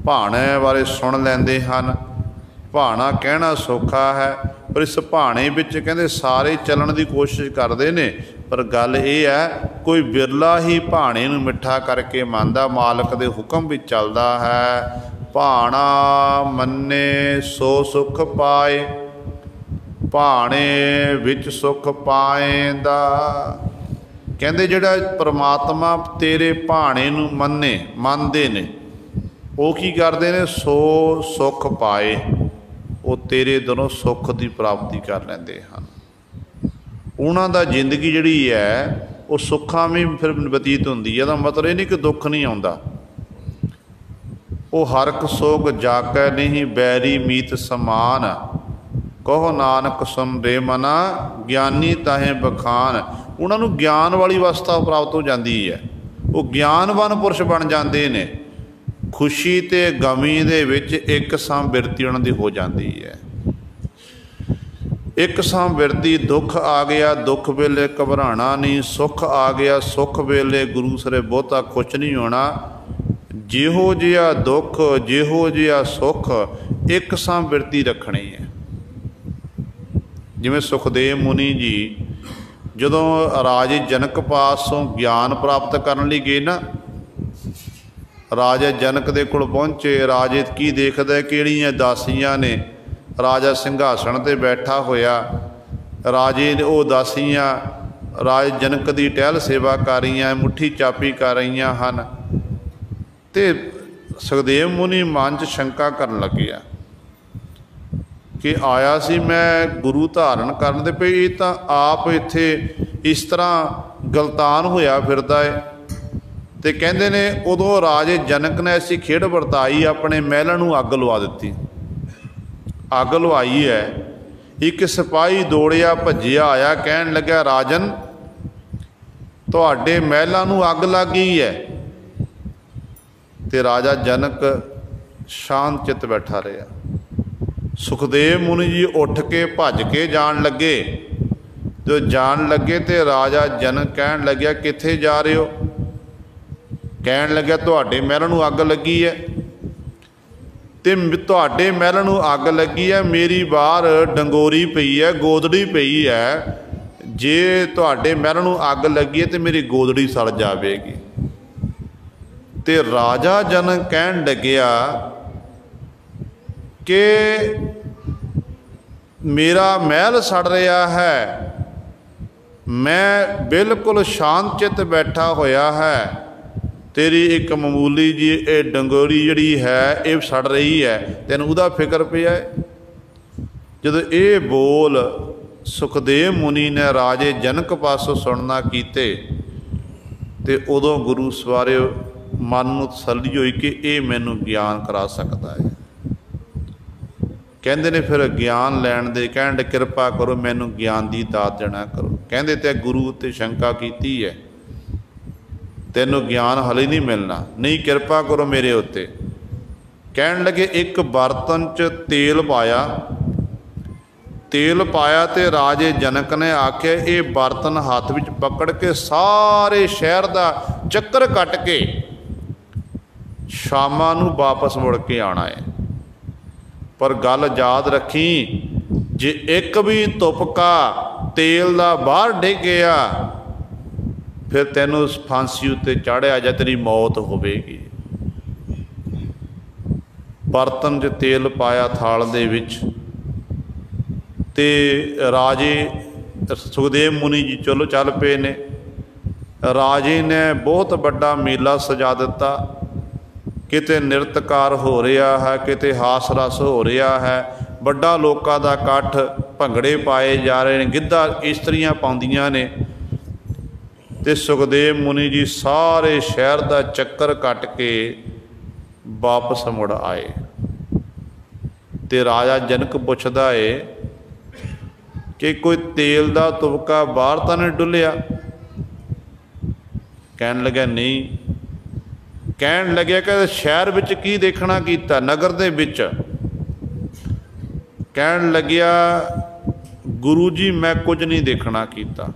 भाणे बारे सुन लैंदे हन, भाणा कहना सौखा है, पर इस भाणे विच कहंदे सारे चलण की कोशिश करते ने, पर गल ये है कोई बिरला ही भाणे नूं मिठा करके मंनदा, मालिक दे हुक्म विच चलदा है। भाणा मन्ने सो सुख पाए, भाणे विच सुख पाएंदा। कहंदे जिहड़ा परमात्मा तेरे भाणे नूं मनदे ने वो की करदे ने, सो सुख पाए, वो तेरे दोनों सुख की प्राप्ति कर लैंदे हन। उन्हां दा जिंदगी जिहड़ी है वो सुखां में फिर बतीत हुंदी है। मतलब ये नहीं कि दुख नहीं आउंदा, वो हरक सोग जाकै नहीं बैरी मीत समान, कहो नानक सुन रे मना ज्ञानी ताहे बखान। उन्होंने ज्ञान वाली अवस्था प्राप्त हो जाती है, वो ज्ञानवान पुरुष बन जाते हैं। खुशी ते गमी दे विच एक सां बिरती उन्हां दी हो जाती है। एक सां बिरती दुख आ गया दुख वेले घबराना नहीं, सुख आ गया सुख वेले गुरु सरे बहुता खुश नहीं होना। जिहो जिहा दुख जिहो जिहा सुख एक सां बिरती रखनी है। जिवें सुखदेव मुनि जी जदों राजे जनक पासों ज्ञान प्राप्त करने लई गए ना, राजा जनक दे कोल पहुँचे, राजे की देखदा किहड़ियां दासियां ने, राजा सिंघासन ते बैठा होया, राजे ने वो दासियां राज जनक की टहल सेवा कर रही, मुट्ठी चापी कर रही हैं। तो सुखदेव मुनि मन च शंका करन लगे कि आया सी मैं गुरु धारण करन दे पे, ये तो आप इत्थे इस तरह गलतान होया फिरदा है। तो कहंदे ने उदों राजे जनक ने ऐसी खेड़ वरताई, अपने महलों नूं अग लवा दी। अग लवाई है, एक सिपाही दौड़िया भज्जिया आया, कहन लग्या राजन तुहाडे महलों नूं अग लग गई है। तो राजा जनक शांत चित बैठा रहा। सुखदेव मुनि जी उठ के भज के जान लगे, जो जान लगे तो राजा जनक कहन लग्या कित्थे जा रहे हो? कहन लग्या तुहाडे महलों नूं अग लगी है। तो तुहाडे महल नूं अग लगी है, मेरी बाहर डंगोरी पई है, गोदड़ी पई है, जे तुहाडे महल नूं अग लगी है तो मेरी गोदड़ी सड़ जाएगी। तो राजा जनक कहन लग्या कि मेरा महल सड़ रहा है, मैं बिल्कुल शांत चित बैठा होया है, तेरी एक मामूली जी ये डंगोरी जिहड़ी है ये सड़ रही है, तैनूं उहदा फिक्र पिया है। जदों ये बोल सुखदेव मुनि ने राजे जनक पासों सुनना कीते तो उदों गुरु सवारे मन नूं तसल्ली होई कि ये मैनूं ज्ञान करा सकता है। कहंदे ने फिर ज्ञान लैण दे, कहण कृपा करो मैनूं ज्ञान की दात देना करो। कहंदे ते गुरु ते शंका कीती है, तैनूं ज्ञान हले नहीं मिलना, नहीं कृपा करो मेरे उत्ते। कहण लगे एक बर्तन च तेल पाया, तेल पाया तो राजे जनक ने आख्या ये बर्तन हाथ विच पकड़ के सारे शहर का चक्कर कट के शामां नूं वापस मुड़ के आना है। पर गल याद रखी, जे एक भी तुपका तेल का बाहर डिग गया फिर तैनूं फांसी उत्ते चाढ़िया जा, तेरी मौत होवेगी। बर्तन च तेल पाया थाल दे विच, ते राजे सुखदेव मुनि जी चलो चल पे ने। राजे ने बहुत बड़ा मेला सजा दिता, किते नृत्यकार हो रहा है, किते हास रस हो रहा है, बड़ा लोगों का इकट्ठ, भंगड़े पाए जा रहे हैं, गिद्धा इस्त्रियां पाउंदियां ने। ते सुखदेव मुनि जी सारे शहर का चक्कर कट के वापस मुड़ आए। ਤੇ ਰਾਜਾ ਜਨਕ ਪੁੱਛਦਾ ਏ कि कोई तेल का तुबका बाहर तो नहीं डुलिया? कहन लगे नहीं। कहन लगे कि शहर विच की देखना कीता, नगर दे विच? कहन लग्या गुरु जी मैं कुछ नहीं देखना कीता,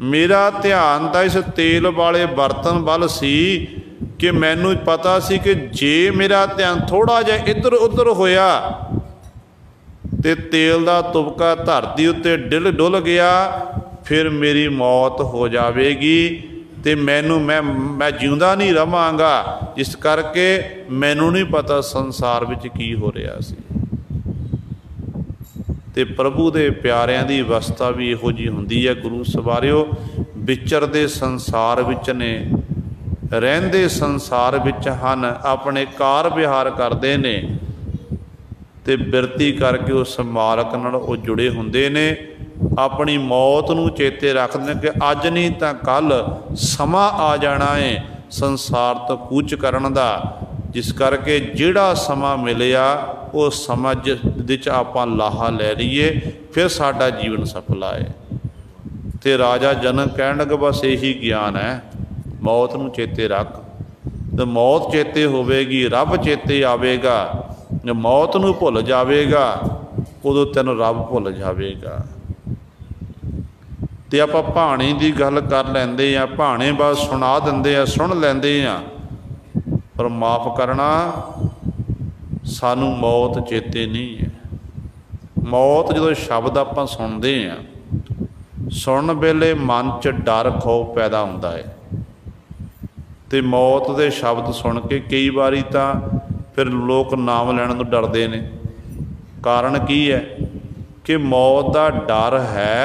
मेरा ध्यान तो इस तेल वाले बर्तन वाल सी कि मैनू पता सी कि जे मेरा ध्यान थोड़ा जिहा इधर उधर होया ते तेल का तुबका धरती उत्ते डुल गया, फिर मेरी मौत हो जाएगी ते मैं जिंदा नहीं रहांगा। इस करके मैनू नहीं पता संसार विच की हो रहा सी। ते प्रभु दे प्यारिਆਂ ਦੀ अवस्था भी इहो जी हुंदी है। गुरु सवारियो विचरदे संसार विच ने, रहंदे संसार विच हन, अपने कार विहार करते ने ते बिरती करके उस मालक नाल वो जुड़े हुंदे ने। अपनी मौत नूं चेते रखदे ने कि अज नहीं तां कल समा आ जाना है संसार तो कूच करन दा। जिस करके जिहड़ा समा मिलिया उस समा जिहदे च आपां लाहा लै लईए, फिर साडा जीवन सफला है। ते राजा जनक कहण लगे बस यही ज्ञान है, मौत नूं चेते रख। तो मौत चेते होवेगी, रब चेते आवेगा। मौत नूं भुल जावेगा, उदों तैनूं रब भुल जावेगा। ते आपां भाणी दी गल कर लैंदे आ, भाणे बस सुणा दिंदे आ, सुण लैंदे आ, पर माफ़ करना सानूं मौत चेते नहीं है। मौत जदों शब्द आपां सुणदे आ, सुणन वेले मन च डर खौफ पैदा हुंदा है। ते मौत दे शब्द सुण के कई वारी तां फिर लोग नाम लैण नूं डरदे ने। कारण की है कि मौत का डर है,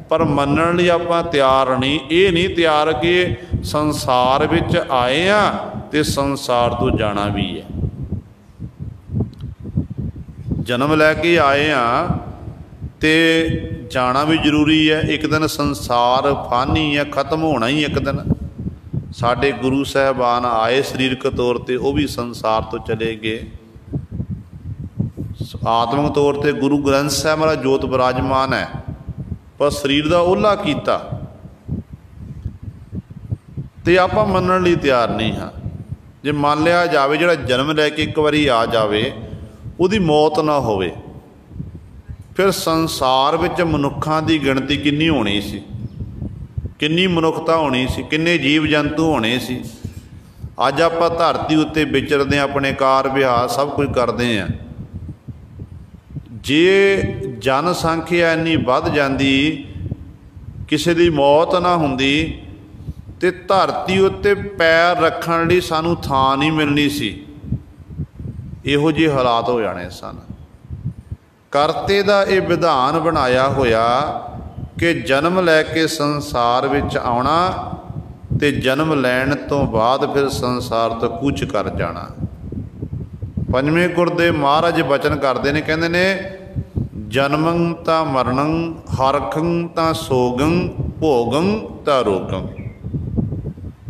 पर मनण लई आपां तैयार नहीं। ये नहीं तैयार कि संसार विच आए आ ते संसार तो जाना भी है। जन्म लैके आए आ ते जाना भी जरूरी है। एक दिन संसार फानी है, खत्म होना ही एक दिन। साडे गुरु साहबान आए शरीरक तौर पर, वो भी संसार तो चले गए। आत्मक तौर पर गुरु ग्रंथ साहब वाला जोत विराजमान है, पर शरीर का ओला किया तो आपां मनण लई तैयार नहीं हाँ। जे मान लिया जाए जिहड़ा जन्म लैके एक बारी आ जाए उहदी मौत ना होवे, फिर संसार विच मनुखां दी गिणती किन्नी होनी सी, किन्नी मनुखता होनी सी, किन्ने जीव जंतु होने सी। अज आपां धरती उत्ते विचरदे अपने कार विहार सब कुछ करते हैं। जे जनसंख्या इन्नी वध जांदी, किसी दी मौत ना हुंदी ते धरती उत्ते पैर रखण लई सानूं थां नहीं मिलनी सी। इहो जिहे हालात हो जाने सन। करते दा ये विधान बनाया होया कि जन्म लैके संसार विच आउणा ते जन्म लैण तो बाद फिर संसार तो कूच कर जाना। पंजवें गुर दे महाराज बचन करते ने, कहते ने जन्मं ता मरणं, हरखं ता सोगं, भोगं ता रोगं।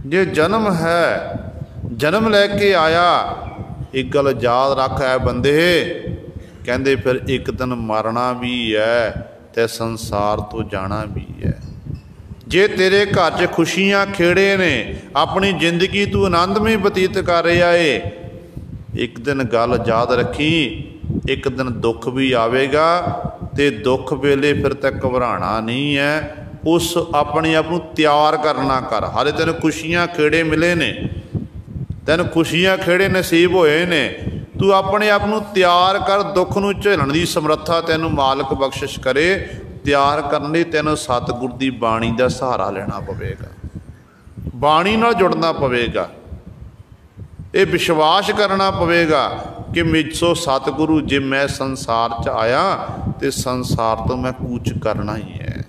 जे जन्म है, जन्म लैके आया, एक गल याद रख है बंदे, कहते फिर एक दिन मरना भी है ते संसार तो जाना भी है। जे तेरे घर च खुशियां खेड़े ने, अपनी जिंदगी तू आनंदमय बतीत कर रहा है, एक दिन गल याद रखी, एक दिन दुख भी आवेगा ते दुख वेले फिर तक घबराना नहीं है। उस अपने आप को तैयार करना कर। हाले तेन खुशियां खेड़े मिले ने, तेन खुशियां खेड़े नसीब होए ने, तू अपने आप को तैयार कर। दुख नूं झेलण दी समर्था तैनूं मालक बख्शिश करे। तैयार करने लई तैनूं सतगुर दी बाणी का सहारा लेना पवेगा, बाणी नाल जुड़ना पवेगा। ये विश्वास करना पवेगा कि मुझसों सतगुरु, जे मैं संसार च आया तो संसार तो मैं कूच करना ही है।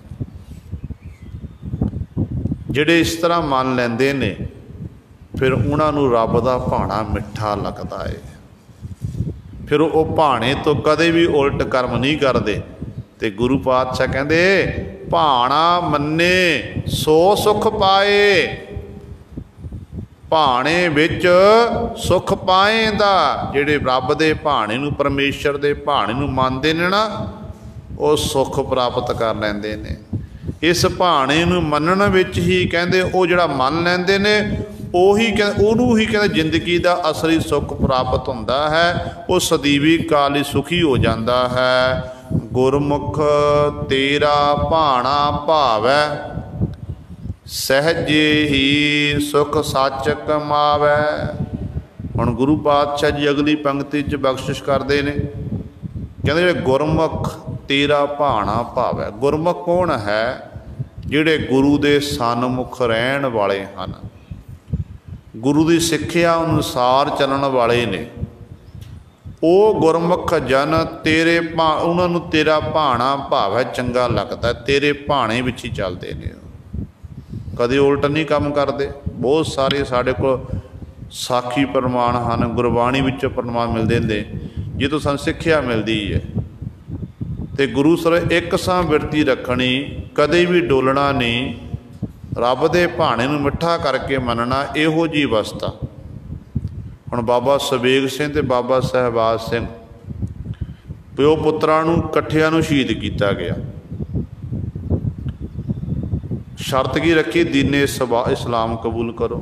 जिहड़े इस तरह मान लैंदे ने, फिर उन्हां नूं रब दा भाणा मिठा लगदा है। फिर वो भाणे तो कदे भी उल्ट कर्म नहीं करते। तो गुरु पातशाह कहते भाणा मन्ने सो सुख पाए। भाणे विच सुख पाएंदा। जिहड़े रब दे भाणे नूं, परमेश्वर दे भाणे नूं मनदे ने ना, वो सुख प्राप्त कर लैंदे ने। इस भाणे नूं मनण विच ही कहंदे वो जिहड़ा मन लैंदे ने ਉਹੀ ਉਹਨੂੰ ही कहते जिंदगी का असली सुख प्राप्त होंदा है। वो सदीवी काल ही सुखी हो जाता है। गुरमुख तेरा भाणा भावै, सहजे ही सुख सच कमावै। हुण गुरु पातशाह जी अगली पंक्ति च बख्शिश करते हैं, कहते गुरमुख तेरा भाणा भावै। गुरमुख कौन है? जिहड़े गुरु दे सन्मुख रहण वाले हैं, गुरु की सिक्ख्या अनुसार चलन वाले ने, वो गुरमुख जन तेरे उन्होंने तेरा भाणा भावै चंगा लगता है, तेरे भाणे विच ही चलते हैं, कदे उल्ट नहीं काम करते। बहुत सारे साढ़े को साखी प्रमाण हैं, गुरबाणी विच प्रमाण मिलते हैं जितों सानूं सिक्ख्या मिलती है। तो गुरु सर एक सां बिरती रखनी, कदे भी डोलना नहीं, रब दे भाणे नूं मिठा करके मनना, इहो जी अवस्था। हुण बाबा सवेग सिंह ते बाबा सहबाज सिंह प्यो पुत्रां नूं इकट्ठिਆਂ नूं शहीद किया गया। शर्त की रखी? दीने इस्लाम कबूल करो।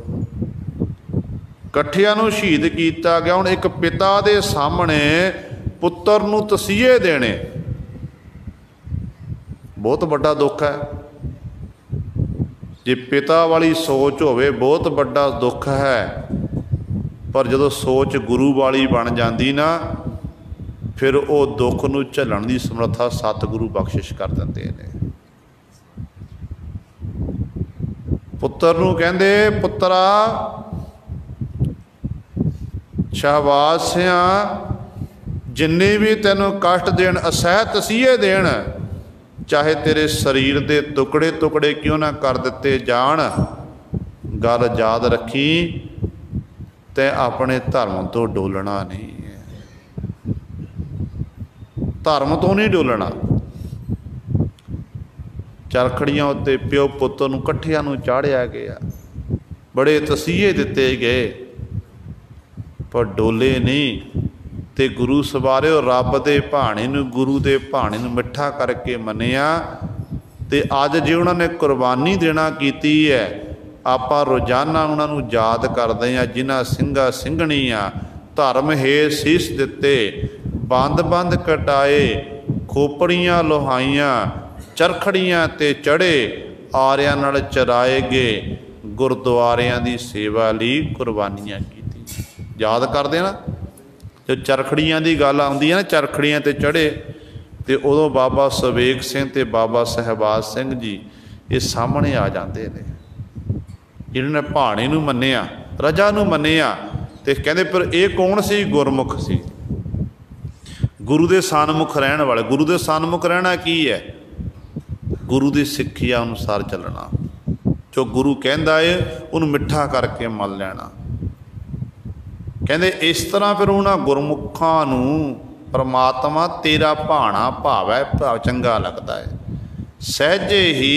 इकट्ठिਆਂ नूं शहीद किया गया। हुण एक पिता दे सामने पुत्र नूं तसीहे देने बहुत बड़ा दुख है। जे पिता वाली सोच होवे बहुत बड़ा दुख है, पर जदों सोच गुरु वाली बन जाती ना, फिर वो दुख नूं झल्लण दी समर्था सतगुरु बख्शिश कर दिंदे ने। पुत्र नूं कहंदे, पुत्रा शहबाज सिंह, जिन्ने भी तैनूं कष्ट देण, असह तसीहे देण, चाहे तेरे शरीर के टुकड़े टुकड़े क्यों ना कर दिते जान, गल याद रखी, तैं अपने धर्म तो डोलना नहीं है। धर्म तो नहीं डोलना। चरखड़ियां उत्ते प्यो पुत्र नूं इकट्ठिਆਂ नूं चाढ़िया गया, बड़े तसीहे दिते गए, पर डोले नहीं। ते गुरु सवारे रब दे भाणे नूं, गुरु दे भाणे नूं मिठा करके मनिया। ते अज जे उन्होंने कुर्बानी देना कीती है, आपां रोजाना उन्होंने याद करते हैं, जिन्हां ਸਿੰਘਾਂ ਸਿੰਘਣੀਆਂ धर्म हे सीस दिते, बंद बंद कटाए, खोपड़ियां लोहाइयां, चरखड़ियां ते चढ़े, आरियां नाल चराए गए, गुरद्वारियां दी सेवा लई कुर्बानियां कीती। याद करदे ना, जो चरखड़ियां की गल आउंदी है ना, चरखड़ियां ते चढ़े, तो उदों बाबा सवेग सिंह ते बाबा सहबाज सिंह जी ये सामने आ जाते हैं, जिन्होंने भाणे नूं मन्निया, रजा नूं मन्निया। ते कहंदे पर ये कौन सी? गुरमुख सी, गुरु दे सन्मुख रहण वाले। गुरु दे सन्मुख रहना की है? गुरु की सिक्ख्या अनुसार चलना, जो गुरु कहंदा है उन्हूं मिठा करके मन लेना। कहते इस तरह फिर उन्होंने गुरमुखां नूं परमात्मा तेरा भाणा भावै, भाव चंगा लगता है, सहजे ही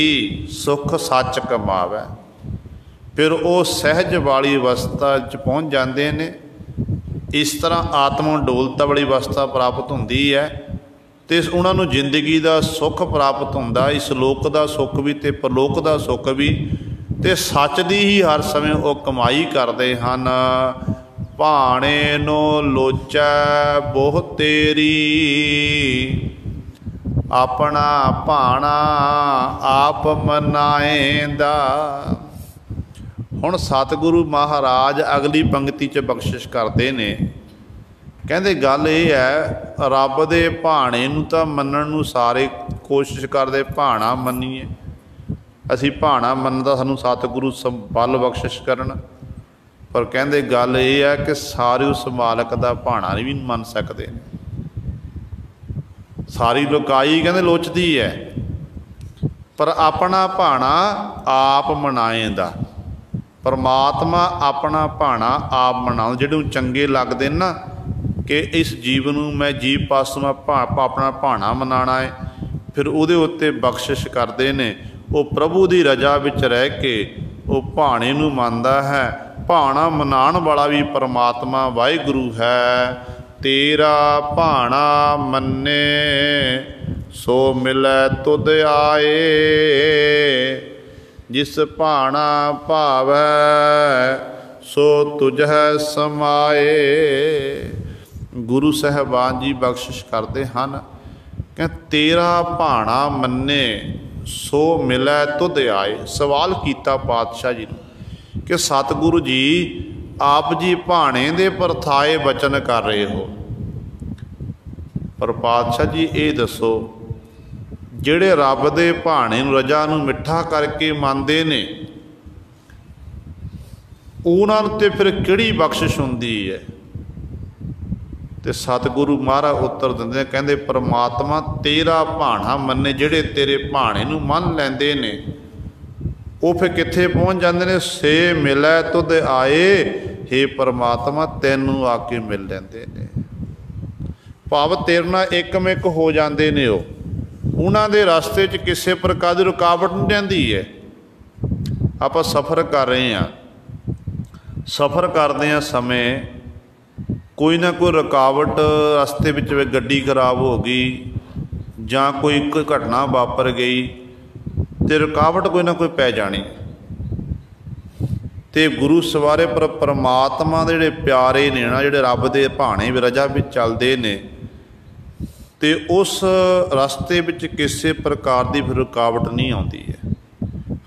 सुख सच कमावै। फिर वो सहज वाली अवस्था च पहुँच जाते हैं। इस तरह आत्मा डोलता वाली अवस्था प्राप्त होती है, तो उन्होंने जिंदगी का सुख प्राप्त होंदा, इस लोक का सुख भी तो परलोक का सुख भी, तो सच की ही हर समय वो कमाई करते हैं। भाणे नो लोचै बोह तेरी, अपना भाणा आप मनाएंदा। हुण सतगुरु महाराज अगली पंक्ति च बख्शिश करते ने, कहते गल ये है, रब दे भाणे नूं तां मन्नण नूं सारे कोशिश करते, भाणा मन्नीए। असीं भाणा मनदा सानूं सतगुरु बल बख्शिश करन, पर कहते गल ये है कि सारे उस मालक का भाणा भी मन सकते। सारी लोकाई कहते लोचती है, पर अपना भाणा आप मनाएंदा। परमात्मा अपना भाणा आप मनाओ, जिहड़े चंगे लगते ना कि इस जीवन में मैं जीव पास मैं अपना भाणा मनाना है, फिर उहदे उत्ते बख्शिश करते ने। वो प्रभु की रजा विच रह के वो भाणे नूं मनदा है। भाणा मनाण वाला भी परमात्मा वाहिगुरू है। तेरा भाणा मन्ने सो मिलै तुध आए, जिस भाणा भावै सो तुझ समाए। गुरु साहबान जी बख्शिश करते हैं कि तेरा भाणा मन्ने सो मिलै तुध आए। सवाल किया पातशाह जी ने कि सतगुरु जी आप जी भाणे दे परथाए बचन कर रहे हो, पर पातशाह जी ये दसो ਜਿਹੜੇ ਰੱਬ ਦੇ ਭਾਣੇ ਨੂੰ ਰਜਾ ਨੂੰ ਮਿੱਠਾ ਕਰਕੇ ਮੰਨਦੇ ਨੇ ਉਹਨਾਂ ਨੂੰ ਤੇ ਫਿਰ ਕਿਹੜੀ ਬਖਸ਼ਿਸ਼ ਹੁੰਦੀ ਹੈ। ਤੇ ਸਤਿਗੁਰੂ ਮਹਾਰਾਜ ਉੱਤਰ ਦਿੰਦੇ ਨੇ, ਕਹਿੰਦੇ ਪਰਮਾਤਮਾ ਤੇਰਾ ਭਾਣਾ ਮੰਨੇ, ਜਿਹੜੇ ਤੇਰੇ ਭਾਣੇ ਨੂੰ ਮੰਨ ਲੈਂਦੇ ਨੇ ਉਹ ਫਿਰ ਕਿੱਥੇ ਪਹੁੰਚ ਜਾਂਦੇ ਨੇ। ਸੇ ਮਿਲੈ ਤੁਧ ਆਏ, ਹੇ ਪਰਮਾਤਮਾ ਤੈਨੂੰ ਆ ਕੇ ਮਿਲ ਲੈਂਦੇ ਨੇ। ਭਾਵ ਤੇਰੇ ਨਾਲ ਇੱਕਮਿਕ ਹੋ ਜਾਂਦੇ ਨੇ। ਉਹ ਉਹਨਾਂ ਦੇ ਰਸਤੇ 'ਚ ਕਿਸੇ ਪ੍ਰਕਾਰ ਦੀ ਰੁਕਾਵਟ ਨਹੀਂ ਰਹਿੰਦੀ ਹੈ। ਆਪਾਂ ਸਫ਼ਰ ਕਰ ਰਹੇ ਹਾਂ, ਸਫ਼ਰ ਕਰਦਿਆਂ ਸਮੇਂ ਕੋਈ ਨਾ ਕੋਈ ਰੁਕਾਵਟ ਰਸਤੇ ਵਿੱਚ ਗੱਡੀ ਖਰਾਬ ਹੋ ਗਈ ਜਾਂ ਕੋਈ ਘਟਨਾ ਵਾਪਰ ਗਈ ਤੇ ਰੁਕਾਵਟ ਕੋਈ ਨਾ ਕੋਈ ਪੈ ਜਾਣੀ। ਤੇ ਗੁਰੂ ਸਵਾਰੇ ਪਰ ਪਰਮਾਤਮਾ ਦੇ ਜਿਹੜੇ ਪਿਆਰੇ ਨੇ ਨਾ, ਜਿਹੜੇ ਰੱਬ ਦੇ ਭਾਣੇ ਰਜਾ ਵਿੱਚ ਚੱਲਦੇ ਨੇ, ਤੇ ਉਸ ਰਸਤੇ ਵਿੱਚ ਕਿਸੇ ਪ੍ਰਕਾਰ ਦੀ ਫਿਰ ਰੁਕਾਵਟ ਨਹੀਂ ਆਉਂਦੀ ਹੈ।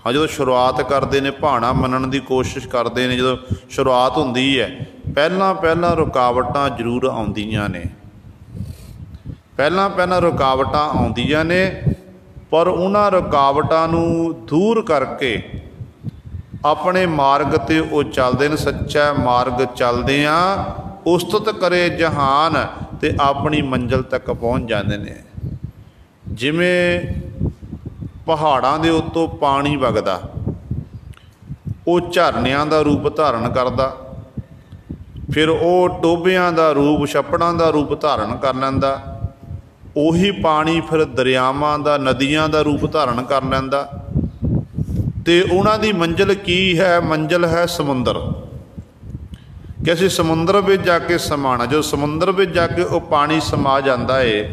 ਹਾਂ, ਜਦੋਂ ਸ਼ੁਰੂਆਤ ਕਰਦੇ ਨੇ ਭਾਣਾ ਮੰਨਣ ਦੀ ਕੋਸ਼ਿਸ਼ ਕਰਦੇ ਨੇ, ਜਦੋਂ ਸ਼ੁਰੂਆਤ ਹੁੰਦੀ ਹੈ ਪਹਿਲਾਂ ਰੁਕਾਵਟਾਂ ਜ਼ਰੂਰ ਆਉਂਦੀਆਂ ਨੇ, ਪਹਿਲਾਂ ਰੁਕਾਵਟਾਂ ਆਉਂਦੀਆਂ ਨੇ, ਪਰ ਉਹਨਾਂ ਰੁਕਾਵਟਾਂ ਨੂੰ ਦੂਰ ਕਰਕੇ ਆਪਣੇ ਮਾਰਗ 'ਤੇ ਉਹ ਚੱਲਦੇ ਨੇ। ਸੱਚਾ ਮਾਰਗ ਚੱਲਦੇ ਆ ਉਸਤਤ ਕਰੇ ਜਹਾਨ, ਤੇ ਆਪਣੀ ਮੰਜ਼ਿਲ ਤੱਕ ਪਹੁੰਚ ਜਾਂਦੇ ਨੇ। ਜਿਵੇਂ ਪਹਾੜਾਂ ਦੇ ਉੱਤੋਂ ਪਾਣੀ ਵਗਦਾ, ਉਹ ਝਰਨਿਆਂ ਦਾ ਰੂਪ ਧਾਰਨ ਕਰਦਾ, ਫਿਰ ਉਹ ਟੋਭਿਆਂ ਦਾ ਰੂਪ, ਛੱਪੜਾਂ ਦਾ ਰੂਪ ਧਾਰਨ ਕਰ ਲੈਂਦਾ। ਉਹੀ ਪਾਣੀ ਫਿਰ ਦਰਿਆਵਾਂ ਦਾ, ਨਦੀਆਂ ਦਾ ਰੂਪ ਧਾਰਨ ਕਰ ਲੈਂਦਾ। ਤੇ ਉਹਨਾਂ ਦੀ ਮੰਜ਼ਿਲ ਕੀ ਹੈ? ਮੰਜ਼ਿਲ ਹੈ ਸਮੁੰਦਰ। ਕਿ ਅਸੀਂ ਸਮੁੰਦਰ ਵਿੱਚ ਜਾ ਕੇ ਸਮਾਣਾ। ਜਦੋਂ ਸਮੁੰਦਰ ਵਿੱਚ ਜਾ ਕੇ ਉਹ ਪਾਣੀ ਸਮਾ ਜਾਂਦਾ ਏ,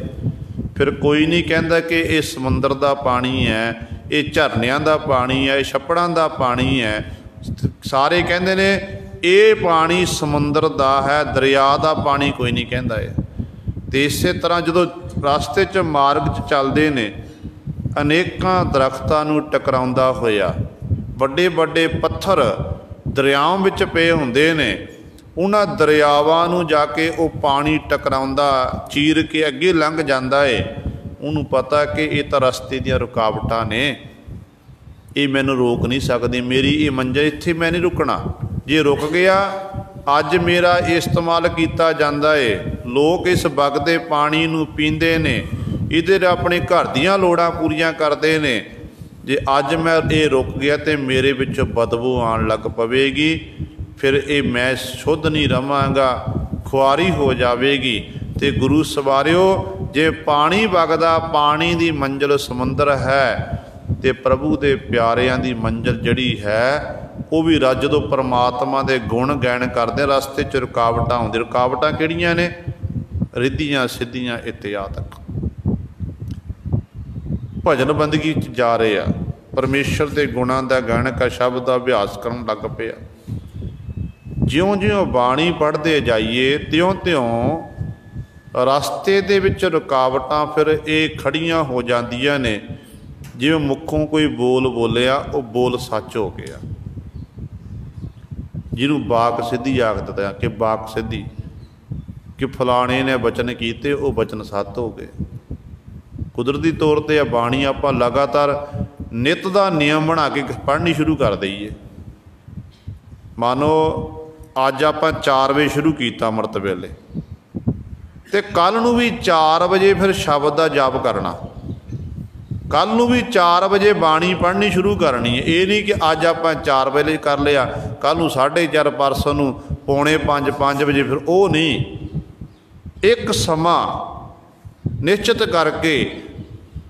ਫਿਰ ਕੋਈ ਨਹੀਂ ਕਹਿੰਦਾ ਕਿ ਇਹ ਸਮੁੰਦਰ ਦਾ ਪਾਣੀ ਹੈ, ਇਹ ਝਰਨਿਆਂ ਦਾ ਪਾਣੀ ਹੈ, ਇਹ ਛੱਪੜਾਂ ਦਾ ਪਾਣੀ ਹੈ। ਸਾਰੇ ਕਹਿੰਦੇ ਨੇ ਇਹ ਪਾਣੀ ਸਮੁੰਦਰ ਦਾ ਹੈ, ਦਰਿਆ ਦਾ ਪਾਣੀ ਕੋਈ ਨਹੀਂ ਕਹਿੰਦਾ ਏ। ਅਤੇ ਇਸੇ ਤਰ੍ਹਾਂ ਜਦੋਂ ਰਸਤੇ 'ਚ ਮਾਰਗ 'ਚ ਚੱਲਦੇ ਨੇ, ਅਨੇਕਾਂ ਦਰੱਖਤਾਂ ਨੂੰ ਟਕਰਾਉਂਦਾ ਹੋਇਆ, ਵੱਡੇ ਵੱਡੇ ਪੱਥਰ ਦਰਿਆਵਾਂ ਵਿੱਚ ਪਏ ਹੁੰਦੇ ਨੇ, ਉਹਨਾਂ ਦਰਿਆਵਾਂ ਨੂੰ ਜਾ ਕੇ ਉਹ ਪਾਣੀ ਟਕਰਾਉਂਦਾ, ਚੀਰ ਕੇ ਅੱਗੇ ਲੰਘ ਜਾਂਦਾ ਏ। ਉਹਨੂੰ ਪਤਾ ਕਿ ਇਹ ਤਾਂ ਰਸਤੇ ਦੀਆਂ ਰੁਕਾਵਟਾਂ ਨੇ, ਇਹ ਮੈਨੂੰ ਰੋਕ ਨਹੀਂ ਸਕਦੀ, ਮੇਰੀ ਇਹ ਮੰਜ਼ਿਲ ਇੱਥੇ ਮੈਂ ਨਹੀਂ ਰੁਕਣਾ। ਜੇ ਰੁਕ ਗਿਆ, ਅੱਜ ਮੇਰਾ ਇਸਤੇਮਾਲ ਕੀਤਾ ਜਾਂਦਾ ਏ, ਲੋਕ ਇਸ ਵਗਦੇ ਪਾਣੀ ਨੂੰ ਪੀਂਦੇ ਨੇ, ਇਹਦੇ ਆਪਣੇ ਘਰ ਦੀਆਂ ਲੋੜਾਂ ਪੂਰੀਆਂ ਕਰਦੇ ਨੇ। ਜੇ ਅੱਜ ਮੈਂ ਇਹ ਰੁਕ ਗਿਆ ਤਾਂ ਮੇਰੇ ਵਿੱਚ ਬਦਬੂ ਆਉਣ ਲੱਗ ਪਵੇਗੀ, ਫਿਰ ਇਹ ਮੈਂ ਸ਼ੁੱਧ ਨਹੀਂ ਰਵਾਂਗਾ, ਖੁਆਰੀ ਹੋ ਜਾਵੇਗੀ। ਅਤੇ ਗੁਰੂ ਸਵਾਰਿਓ, ਜੇ ਪਾਣੀ ਵਗਦਾ, ਪਾਣੀ ਦੀ ਮੰਜ਼ਿਲ ਸਮੁੰਦਰ ਹੈ, ਅਤੇ ਪ੍ਰਭੂ ਦੇ ਪਿਆਰਿਆਂ ਦੀ ਮੰਜ਼ਿਲ ਜਿਹੜੀ ਹੈ ਉਹ ਵੀ ਜਦੋਂ ਪਰਮਾਤਮਾ ਦੇ ਗੁਣ ਗਾਇਨ ਕਰਦੇ, ਰਸਤੇ 'ਚ ਰੁਕਾਵਟਾਂ ਆਉਂਦੀਆਂ। ਰੁਕਾਵਟਾਂ ਕਿਹੜੀਆਂ ਨੇ? ਰਿੱਧੀਆਂ ਸਿੱਧੀਆਂ ਇਤਿਆਦਕ। ਭਜਨ ਬੰਦਗੀ 'ਚ ਜਾ ਰਹੇ ਆ, ਪਰਮੇਸ਼ਰ ਦੇ ਗੁਣਾਂ ਦਾ ਗਾਇਨ ਕਾ ਸ਼ਬਦ ਦਾ ਅਭਿਆਸ ਕਰਨ ਲੱਗ ਪਿਆ। ਜਿਉਂ-ਜਿਉਂ ਬਾਣੀ ਪੜ੍ਹਦੇ ਜਾਈਏ, ਤਿਉਂ-ਤਿਉਂ ਰਸਤੇ ਦੇ ਵਿੱਚ ਰੁਕਾਵਟਾਂ ਫਿਰ ਇਹ ਖੜੀਆਂ ਹੋ ਜਾਂਦੀਆਂ ਨੇ। ਜਿਵੇਂ ਮੁੱਖੋਂ ਕੋਈ ਬੋਲ ਬੋਲਿਆ, ਉਹ ਬੋਲ ਸੱਚ ਹੋ ਗਿਆ, ਜਿਹਨੂੰ ਵਾਕ ਸਿੱਧੀ ਆਖ ਦਿੱਤਾ ਕਿ ਵਾਕ ਸਿੱਧੀ, ਕਿ ਫਲਾਣੇ ਨੇ ਬਚਨ ਕੀਤੇ, ਉਹ ਬਚਨ ਸੱਤ ਹੋ ਗਏ। ਕੁਦਰਤੀ ਤੌਰ 'ਤੇ ਆ ਬਾਣੀ ਆਪਾਂ ਲਗਾਤਾਰ ਨਿੱਤ ਦਾ ਨਿਯਮ ਬਣਾ ਕੇ ਪੜ੍ਹਨੀ ਸ਼ੁਰੂ ਕਰ ਦਈਏ। ਮਾਨੋ ਅੱਜ ਆਪਾਂ 4 ਵਜੇ ਸ਼ੁਰੂ ਕੀਤਾ ਅੰਮ੍ਰਿਤ ਵੇਲੇ, ਅਤੇ ਕੱਲ੍ਹ ਨੂੰ ਵੀ 4 ਵਜੇ ਫਿਰ ਸ਼ਬਦ ਦਾ ਜਾਪ ਕਰਨਾ, ਕੱਲ੍ਹ ਨੂੰ ਵੀ 4 ਵਜੇ ਬਾਣੀ ਪੜ੍ਹਨੀ ਸ਼ੁਰੂ ਕਰਨੀ ਹੈ। ਇਹ ਨਹੀਂ ਕਿ ਅੱਜ ਆਪਾਂ 4 ਵਜੇ ਕਰ ਲਿਆ, ਕੱਲ੍ਹ ਨੂੰ 4:30, ਪਰਸੋਂ ਨੂੰ 4:45, 5 ਵਜੇ, ਫਿਰ ਉਹ ਨਹੀਂ। ਇੱਕ ਸਮਾਂ ਨਿਸ਼ਚਿਤ ਕਰਕੇ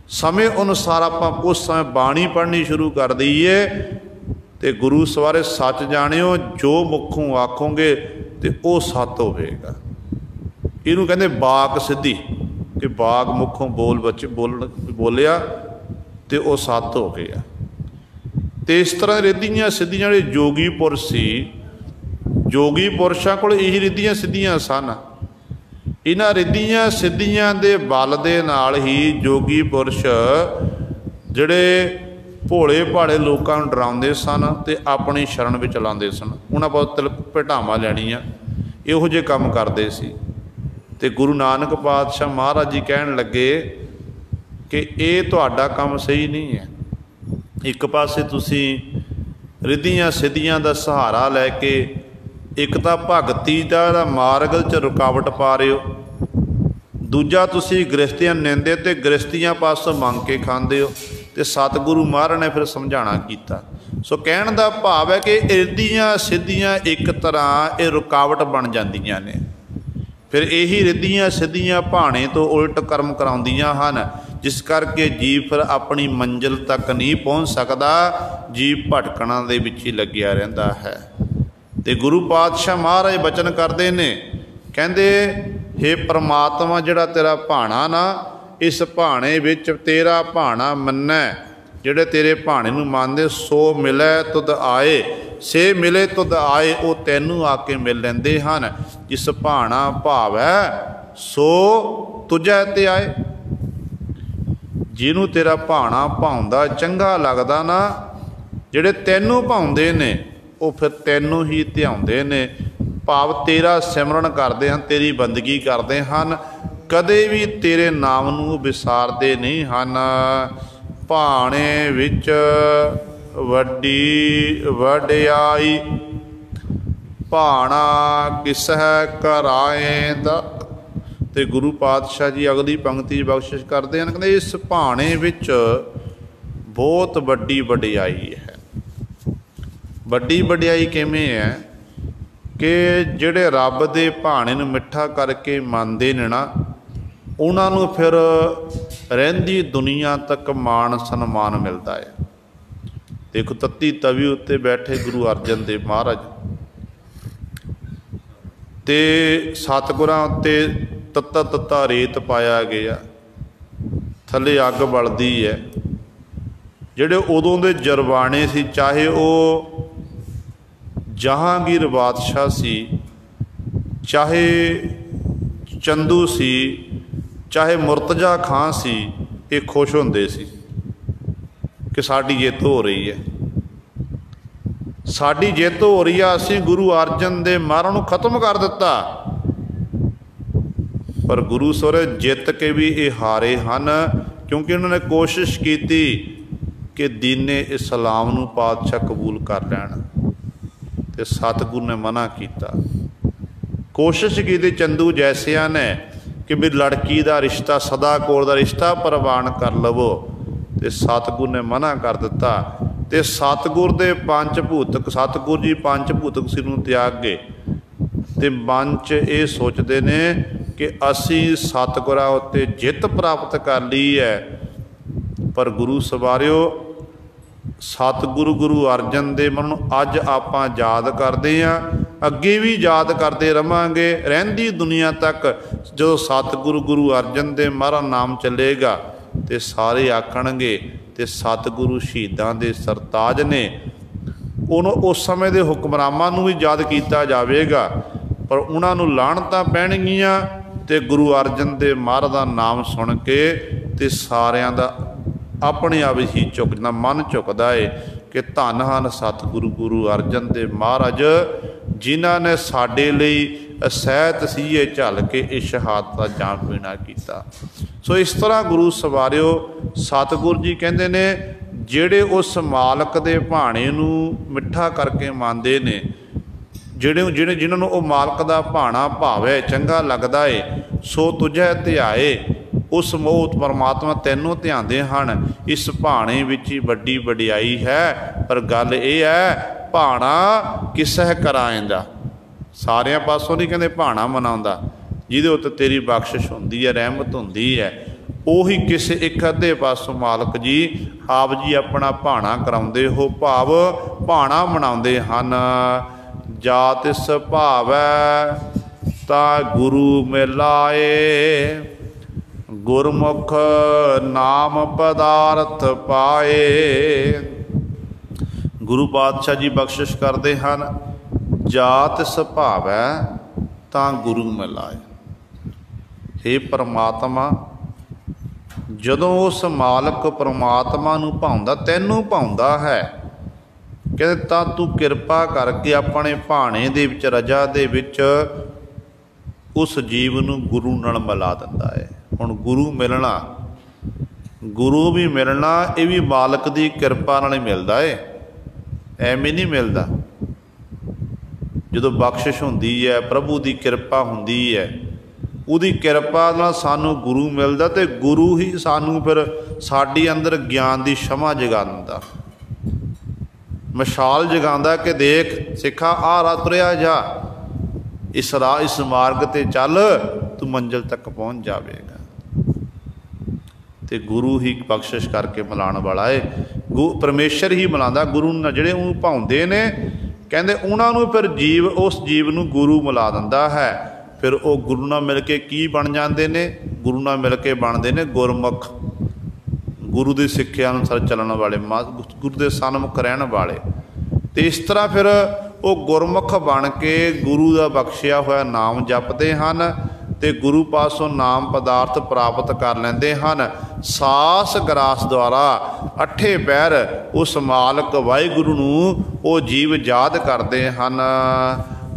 ਸਮੇਂ ਅਨੁਸਾਰ ਆਪਾਂ ਉਸ ਸਮੇਂ ਬਾਣੀ ਪੜ੍ਹਨੀ ਸ਼ੁਰੂ ਕਰ ਦਈਏ। ਤੇ ਗੁਰੂ ਸਵਾਰੇ ਸੱਚ ਜਾਣਿਓ, ਜੋ ਮੁਖੋਂ ਆਖੋਗੇ ਤੇ ਉਹ ਸੱਤ ਹੋਵੇਗਾ। ਇਹਨੂੰ ਕਹਿੰਦੇ ਬਾਕ ਸਿੱਧੀ, ਕਿ ਬਾਕ ਮੁਖੋਂ ਬੋਲਿਆ ਤੇ ਉਹ ਸੱਤ ਹੋ ਗਿਆ। ਤੇ ਇਸ ਤਰ੍ਹਾਂ ਰਿੱਧੀਆਂ ਸਿੱਧੀਆਂ ਜਿਹੜੇ ਜੋਗੀ ਪੁਰਸ਼ ਸੀ, ਜੋਗੀ ਪੁਰਸ਼ਾਂ ਕੋਲ ਇਹੀ ਰਿੱਧੀਆਂ ਸਿੱਧੀਆਂ ਸਨ। ਇਹਨਾਂ ਰਿੱਧੀਆਂ ਸਿੱਧੀਆਂ ਦੇ ਬਲ ਦੇ ਨਾਲ ਹੀ ਜੋਗੀ ਪੁਰਸ਼ ਜਿਹੜੇ ਭੋਲੇ ਭਾਲੇ ਲੋਕਾਂ ਨੂੰ ਡਰਾਉਂਦੇ ਸਨ ਤੇ ਆਪਣੀ ਸ਼ਰਨ ਵਿੱਚ ਲਾਉਂਦੇ ਸਨ। ਉਹਨਾਂ ਬਹੁਤ ਤਿਲਕ ਭਟਾਵਾਂ ਲੈਣੀਆਂ, ਇਹੋ ਜਿਹੇ ਕੰਮ ਕਰਦੇ ਸੀ। ਤੇ ਗੁਰੂ ਨਾਨਕ ਪਾਤਸ਼ਾਹ ਮਹਾਰਾਜ ਜੀ ਕਹਿਣ ਲੱਗੇ ਕਿ ਇਹ ਤੁਹਾਡਾ ਕੰਮ ਸਹੀ ਨਹੀਂ ਹੈ। ਇੱਕ ਪਾਸੇ ਤੁਸੀਂ ਰਿੱਧੀਆਂ ਸਿੱਧੀਆਂ ਦਾ ਸਹਾਰਾ ਲੈ ਕੇ ਇੱਕ ਤਾਂ ਭਗਤੀ ਦਾ ਮਾਰਗ 'ਚ ਰੁਕਾਵਟ ਪਾ ਰਹੇ ਹੋ, ਦੂਜਾ ਤੁਸੀਂ ਗ੍ਰਸਤੀਆਂ ਨਿੰਦੇ ਤੇ ਗ੍ਰਸਤੀਆਂ ਪਾਸੋਂ ਮੰਗ ਕੇ ਖਾਂਦੇ ਹੋ। ਤੇ ਸਤਿਗੁਰੂ ਮਹਾਰਾਜ ਨੇ ਫਿਰ ਸਮਝਾਉਣਾ ਕੀਤਾ। ਸੋ ਕਹਿਣ ਦਾ ਭਾਵ ਹੈ ਕਿ ਰਿੱਧੀਆਂ ਸਿੱਧੀਆਂ ਇੱਕ ਤਰ੍ਹਾਂ ਇਹ ਰੁਕਾਵਟ ਬਣ ਜਾਂਦੀਆਂ ਨੇ। ਫਿਰ ਇਹੀ ਰਿੱਧੀਆਂ ਸਿੱਧੀਆਂ ਭਾਣੇ ਤੋਂ ਉਲਟ ਕਰਮ ਕਰਾਉਂਦੀਆਂ ਹਨ, ਜਿਸ ਕਰਕੇ ਜੀਵ ਫਿਰ ਆਪਣੀ ਮੰਜ਼ਿਲ ਤੱਕ ਨਹੀਂ ਪਹੁੰਚ ਸਕਦਾ, ਜੀਵ ਭਟਕਣਾ ਦੇ ਵਿੱਚ ਹੀ ਲੱਗਿਆ ਰਹਿੰਦਾ ਹੈ। ਤੇ ਗੁਰੂ ਪਾਤਸ਼ਾਹ ਮਹਾਰਾਜ ਬਚਨ ਕਰਦੇ ਨੇ, ਕਹਿੰਦੇ ਹੇ ਪ੍ਰਮਾਤਮਾ, ਜਿਹੜਾ ਤੇਰਾ ਭਾਣਾ ਨਾ, ਇਸ ਭਾਣੇ ਵਿੱਚ ਤੇਰਾ ਭਾਣਾ ਮੰਨੈ, ਜਿਹੜੇ ਤੇਰੇ ਭਾਣੇ ਨੂੰ ਮੰਨਦੇ, ਸੋ ਮਿਲੈ ਤੁਧ ਆਏ, ਸੇ ਮਿਲੇ ਤੁਧ ਆਏ, ਉਹ ਤੈਨੂੰ ਆ ਕੇ ਮਿਲ ਲੈਂਦੇ ਹਨ। ਜਿਸ ਭਾਣਾ ਭਾਵੈ ਸੋ ਤੁਝੈ ਤੇ ਆਏ। ਜਿਹਨੂੰ ਤੇਰਾ ਭਾਣਾ ਭਾਉਂਦਾ ਚੰਗਾ ਲੱਗਦਾ ਨਾ, ਜਿਹੜੇ ਤੈਨੂੰ ਭਾਉਂਦੇ ਨੇ ਉਹ ਫਿਰ ਤੈਨੂੰ ਹੀ ਧਿਆਉਂਦੇ ਨੇ, ਭਾਵ ਤੇਰਾ ਸਿਮਰਨ ਕਰਦੇ ਹਨ, ਤੇਰੀ ਬੰਦਗੀ ਕਰਦੇ ਹਨ, ਕਦੇ ਵੀ ਤੇਰੇ ਨਾਮ ਨੂੰ ਵਿਸਾਰਦੇ ਨਹੀਂ ਹਨ। ਭਾਣੇ ਵਿੱਚ ਵੱਡੀ ਵਡਿਆਈ, ਭਾਣਾ ਕਿਸਹਿ ਕਰਾਏਂਦਾ। ਤੇ ਗੁਰੂ ਪਾਤਸ਼ਾਹ ਜੀ ਅਗਲੀ ਪੰਕਤੀ ਬਖਸ਼ਿਸ਼ ਕਰਦੇ ਹਨ, ਕਹਿੰਦੇ ਇਸ ਭਾਣੇ ਵਿੱਚ ਬਹੁਤ ਵੱਡੀ ਵਡਿਆਈ ਹੈ। ਵੱਡੀ ਵਡਿਆਈ ਕਿਵੇਂ ਹੈ ਕਿ ਜਿਹੜੇ ਰੱਬ ਦੇ ਭਾਣੇ ਨੂੰ ਮਿੱਠਾ ਕਰਕੇ ਮੰਨਦੇ ਨੇ ਨਾ, ਉਹਨਾਂ ਨੂੰ ਫਿਰ ਰਹਿੰਦੀ ਦੁਨੀਆ ਤੱਕ ਮਾਣ ਸਨਮਾਨ ਮਿਲਦਾ ਹੈ। ਦੇਖੋ ਤੱਤੀ ਤਵੀ ਉੱਤੇ ਬੈਠੇ ਗੁਰੂ ਅਰਜਨ ਦੇਵ ਮਹਾਰਾਜ ਤੇ ਸਤਿਗੁਰਾਂ ਉੱਤੇ ਤੱਤਾ ਤੱਤਾ ਰੇਤ ਪਾਇਆ ਗਿਆ, ਥੱਲੇ ਅੱਗ ਬਲਦੀ ਹੈ। ਜਿਹੜੇ ਉਦੋਂ ਦੇ ਜਰਵਾਣੇ ਸੀ, ਚਾਹੇ ਉਹ ਜਹਾਂਗੀਰ ਬਾਦਸ਼ਾਹ ਸੀ, ਚਾਹੇ ਚੰਦੂ ਸੀ, ਚਾਹੇ ਮੁਰਤਜ਼ਾ ਖਾਂ ਸੀ, ਇਹ ਖੁਸ਼ ਹੁੰਦੇ ਸੀ ਕਿ ਸਾਡੀ ਜਿੱਤ ਹੋ ਰਹੀ ਹੈ, ਸਾਡੀ ਜਿੱਤ ਹੋ ਰਹੀ ਆ, ਅਸੀਂ ਗੁਰੂ ਅਰਜਨ ਦੇ ਮਹਾਰਾਜ ਨੂੰ ਖਤਮ ਕਰ ਦਿੱਤਾ। ਪਰ ਗੁਰੂ ਸਾਹਿਬ ਜਿੱਤ ਕੇ ਵੀ ਇਹ ਹਾਰੇ ਹਨ, ਕਿਉਂਕਿ ਉਹਨਾਂ ਨੇ ਕੋਸ਼ਿਸ਼ ਕੀਤੀ ਕਿ ਦੀਨੇ ਇਸਲਾਮ ਨੂੰ ਪਾਤਸ਼ਾਹ ਕਬੂਲ ਕਰ ਲੈਣ, ਤੇ ਸਤਿਗੁਰੂ ਨੇ ਮਨਾ ਕੀਤਾ। ਕੋਸ਼ਿਸ਼ ਕੀਤੀ ਚੰਦੂ ਜੈਸਿਆਂ ਨੇ ਕਿ ਵੀ ਲੜਕੀ ਦਾ ਰਿਸ਼ਤਾ, ਸਦਾ ਕੌਰ ਦਾ ਰਿਸ਼ਤਾ ਪ੍ਰਵਾਨ ਕਰ ਲਵੋ, ਤੇ ਸਤਿਗੁਰੂ ਨੇ ਮਨਾ ਕਰ ਦਿੱਤਾ। ਤੇ ਸਤਿਗੁਰ ਦੇ ਪੰਜ ਭੂਤਕ, ਸਤਿਗੁਰੂ ਜੀ ਪੰਜ ਭੂਤਕ ਸਿਰ ਨੂੰ ਤਿਆਗ ਗਏ ਤੇ ਮਨ 'ਚ ਇਹ ਸੋਚਦੇ ਨੇ ਕਿ ਅਸੀਂ ਸਤਿਗੁਰਾਂ ਉੱਤੇ ਜਿੱਤ ਪ੍ਰਾਪਤ ਕਰ ਲਈ ਹੈ। ਪਰ ਗੁਰੂ ਸਵਾਰਿਓ, ਸਤਿਗੁਰੂ ਗੁਰੂ ਅਰਜਨ ਦੇਵ ਨੂੰ ਅੱਜ ਆਪਾਂ ਯਾਦ ਕਰਦੇ ਹਾਂ, ਅੱਗੇ ਵੀ ਯਾਦ ਕਰਦੇ ਰਹਾਂਗੇ। ਰਹਿੰਦੀ ਦੁਨੀਆ ਤੱਕ ਜਦੋਂ ਸਤਿਗੁਰੂ ਗੁਰੂ ਅਰਜਨ ਦੇਵ ਮਹਾਰਾਜ ਨਾਮ ਚੱਲੇਗਾ ਤੇ ਸਾਰੇ ਆਖਣਗੇ ਤੇ ਸਤਿਗੁਰੂ ਸ਼ਹੀਦਾਂ ਦੇ ਸਰਤਾਜ ਨੇ। ਉਹਨੂੰ ਉਸ ਸਮੇਂ ਦੇ ਹੁਕਮਰਾਨਾਂ ਨੂੰ ਵੀ ਯਾਦ ਕੀਤਾ ਜਾਵੇਗਾ, ਪਰ ਉਹਨਾਂ ਨੂੰ ਲਾਹਣਤਾਂ ਪੈਣਗੀਆਂ। ਤੇ ਗੁਰੂ ਅਰਜਨ ਦੇਵ ਮਹਾਰਾਜ ਦਾ ਨਾਮ ਸੁਣ ਕੇ ਤੇ ਸਾਰਿਆਂ ਦਾ ਆਪਣੇ ਆਪ ਹੀ ਝੁਕਦਾ, ਮਨ ਝੁਕਦਾ ਏ ਕਿ ਧੰਨ ਹਨ ਸਤਿਗੁਰੂ ਗੁਰੂ ਅਰਜਨ ਦੇਵ ਮਹਾਰਾਜ, ਜਿਨ੍ਹਾਂ ਨੇ ਸਾਡੇ ਲਈ ਅਸਹਿਤ ਸੀਏ ਝੱਲ ਕੇ ਇਹ ਸ਼ਹਾਦਤ ਦਾ ਜਾਮ ਪੀਣਾ ਕੀਤਾ। ਸੋ ਇਸ ਤਰ੍ਹਾਂ ਗੁਰੂ ਸਵਾਰਿਓ, ਸਤਿਗੁਰੂ ਜੀ ਕਹਿੰਦੇ ਨੇ ਜਿਹੜੇ ਉਸ ਮਾਲਕ ਦੇ ਭਾਣੇ ਨੂੰ ਮਿੱਠਾ ਕਰਕੇ ਮੰਨਦੇ ਨੇ, ਜਿਨ੍ਹਾਂ ਨੂੰ ਉਹ ਮਾਲਕ ਦਾ ਭਾਣਾ ਭਾਵੇ, ਚੰਗਾ ਲੱਗਦਾ ਏ, ਸੋ ਤੁਝੈ ਧਿਆਏ, ਉਸ ਮੋਹ ਪਰਮਾਤਮਾ ਤੈਨੂੰ ਧਿਆਉਂਦੇ ਹਨ। ਇਸ ਭਾਣੇ ਵਿੱਚ ਹੀ ਵੱਡੀ ਵਡਿਆਈ ਹੈ। ਪਰ ਗੱਲ ਇਹ ਹੈ, ਭਾਣਾ ਕਿਸਹਿ ਕਰਾਏਂਦਾ, ਸਾਰਿਆਂ ਪਾਸੋਂ ਨਹੀਂ ਕਹਿੰਦੇ ਭਾਣਾ ਮਨਾਉਂਦਾ, ਜਿਹਦੇ ਉੱਤੇ ਤੇਰੀ ਬਖਸ਼ਿਸ਼ ਹੁੰਦੀ ਹੈ, ਰਹਿਮਤ ਹੁੰਦੀ ਹੈ, ਉਹੀ ਕਿਸੇ ਇੱਕ ਅੱਧੇ ਪਾਸੋਂ ਮਾਲਕ ਜੀ ਆਪ ਜੀ ਆਪਣਾ ਭਾਣਾ ਕਰਾਉਂਦੇ ਹੋ, ਭਾਵ ਭਾਣਾ ਮਨਾਉਂਦੇ ਹਨ। ਜਾ ਤਿਸ ਭਾਵੈ ਤਾਂ ਗੁਰੂ ਮਿਲਾਏ, ਗੁਰਮੁਖ ਨਾਮ ਪਦਾਰਥ ਪਾਏ। ਗੁਰੂ ਪਾਤਸ਼ਾਹ ਜੀ ਬਖਸ਼ਿਸ਼ ਕਰਦੇ ਹਨ, ਜਾ ਤਿਸ ਭਾਵੈ ਤਾਂ ਗੁਰੂ ਮਿਲਾਏ। ਹੇ ਪਰਮਾਤਮਾ, ਜਦੋਂ ਉਸ ਮਾਲਕ ਪਰਮਾਤਮਾ ਨੂੰ ਭਾਉਂਦਾ, ਤੈਨੂੰ ਭਾਉਂਦਾ ਹੈ, ਕਹਿੰਦੇ ਤਾਂ ਤੂੰ ਕਿਰਪਾ ਕਰਕੇ ਆਪਣੇ ਭਾਣੇ ਦੇ ਵਿੱਚ, ਰਜਾ ਦੇ ਵਿੱਚ ਉਸ ਜੀਵ ਨੂੰ ਗੁਰੂ ਨਾਲ ਮਿਲਾ ਦਿੰਦਾ ਹੈ। ਹੁਣ ਗੁਰੂ ਮਿਲਣਾ, ਗੁਰੂ ਵੀ ਮਿਲਣਾ, ਇਹ ਵੀ ਮਾਲਕ ਦੀ ਕਿਰਪਾ ਨਾਲ ਹੀ ਮਿਲਦਾ ਹੈ, ਐਵੇਂ ਨਹੀਂ ਮਿਲਦਾ। ਜਦੋਂ ਬਖਸ਼ਿਸ਼ ਹੁੰਦੀ ਹੈ, ਪ੍ਰਭੂ ਦੀ ਕਿਰਪਾ ਹੁੰਦੀ ਹੈ, ਉਹਦੀ ਕਿਰਪਾ ਨਾਲ ਸਾਨੂੰ ਗੁਰੂ ਮਿਲਦਾ, ਅਤੇ ਗੁਰੂ ਹੀ ਸਾਨੂੰ ਫਿਰ ਸਾਡੀ ਅੰਦਰ ਗਿਆਨ ਦੀ ਛਮਾ ਜਗਾ ਦਿੰਦਾ, ਮਿਸਾਲ ਜਗਾਉਂਦਾ ਕਿ ਦੇਖ ਸਿੱਖਾ, ਆਹ ਰਾਹ ਤੁਰਿਆ ਜਾ, ਇਸ ਰਾਹ, ਇਸ ਮਾਰਗ 'ਤੇ ਚੱਲ, ਤੂੰ ਮੰਜ਼ਿਲ ਤੱਕ ਪਹੁੰਚ ਜਾਵੇਗਾ। ਅਤੇ ਗੁਰੂ ਹੀ ਬਖਸ਼ਿਸ਼ ਕਰਕੇ ਮਿਲਾਉਣ ਵਾਲਾ ਹੈ, ਪਰਮੇਸ਼ਰ ਹੀ ਮਿਲਾਉਂਦਾ ਗੁਰੂ ਨਾਲ। ਜਿਹੜੇ ਉਹਨੂੰ ਭਾਉਂਦੇ ਨੇ, ਕਹਿੰਦੇ ਉਹਨਾਂ ਨੂੰ ਫਿਰ ਜੀਵ, ਉਸ ਜੀਵ ਨੂੰ ਗੁਰੂ ਮਿਲਾ ਦਿੰਦਾ ਹੈ। ਫਿਰ ਉਹ ਗੁਰੂ ਨਾਲ ਮਿਲ ਕੇ ਕੀ ਬਣ ਜਾਂਦੇ ਨੇ? ਗੁਰੂ ਨਾਲ ਮਿਲ ਕੇ ਬਣਦੇ ਨੇ ਗੁਰਮੁਖ, ਗੁਰੂ ਦੀ ਸਿੱਖਿਆ ਅਨੁਸਾਰ ਚੱਲਣ ਵਾਲੇ, ਗੁਰੂ ਦੇ ਸਨਮੁਖ ਰਹਿਣ ਵਾਲੇ। ਅਤੇ ਇਸ ਤਰ੍ਹਾਂ ਫਿਰ ਉਹ ਗੁਰਮੁਖ ਬਣ ਕੇ ਗੁਰੂ ਦਾ ਬਖਸ਼ਿਆ ਹੋਇਆ ਨਾਮ ਜਪਦੇ ਹਨ, ਅਤੇ ਗੁਰੂ ਪਾਸੋਂ ਨਾਮ ਪਦਾਰਥ ਪ੍ਰਾਪਤ ਕਰ ਲੈਂਦੇ ਹਨ। ਸਾਸ ਗਰਾਸ ਦੁਆਰਾ ਅੱਠੇ ਪਹਿਰ ਉਸ ਮਾਲਕ ਵਾਹਿਗੁਰੂ ਨੂੰ ਉਹ ਜੀਵ ਯਾਦ ਕਰਦੇ ਹਨ।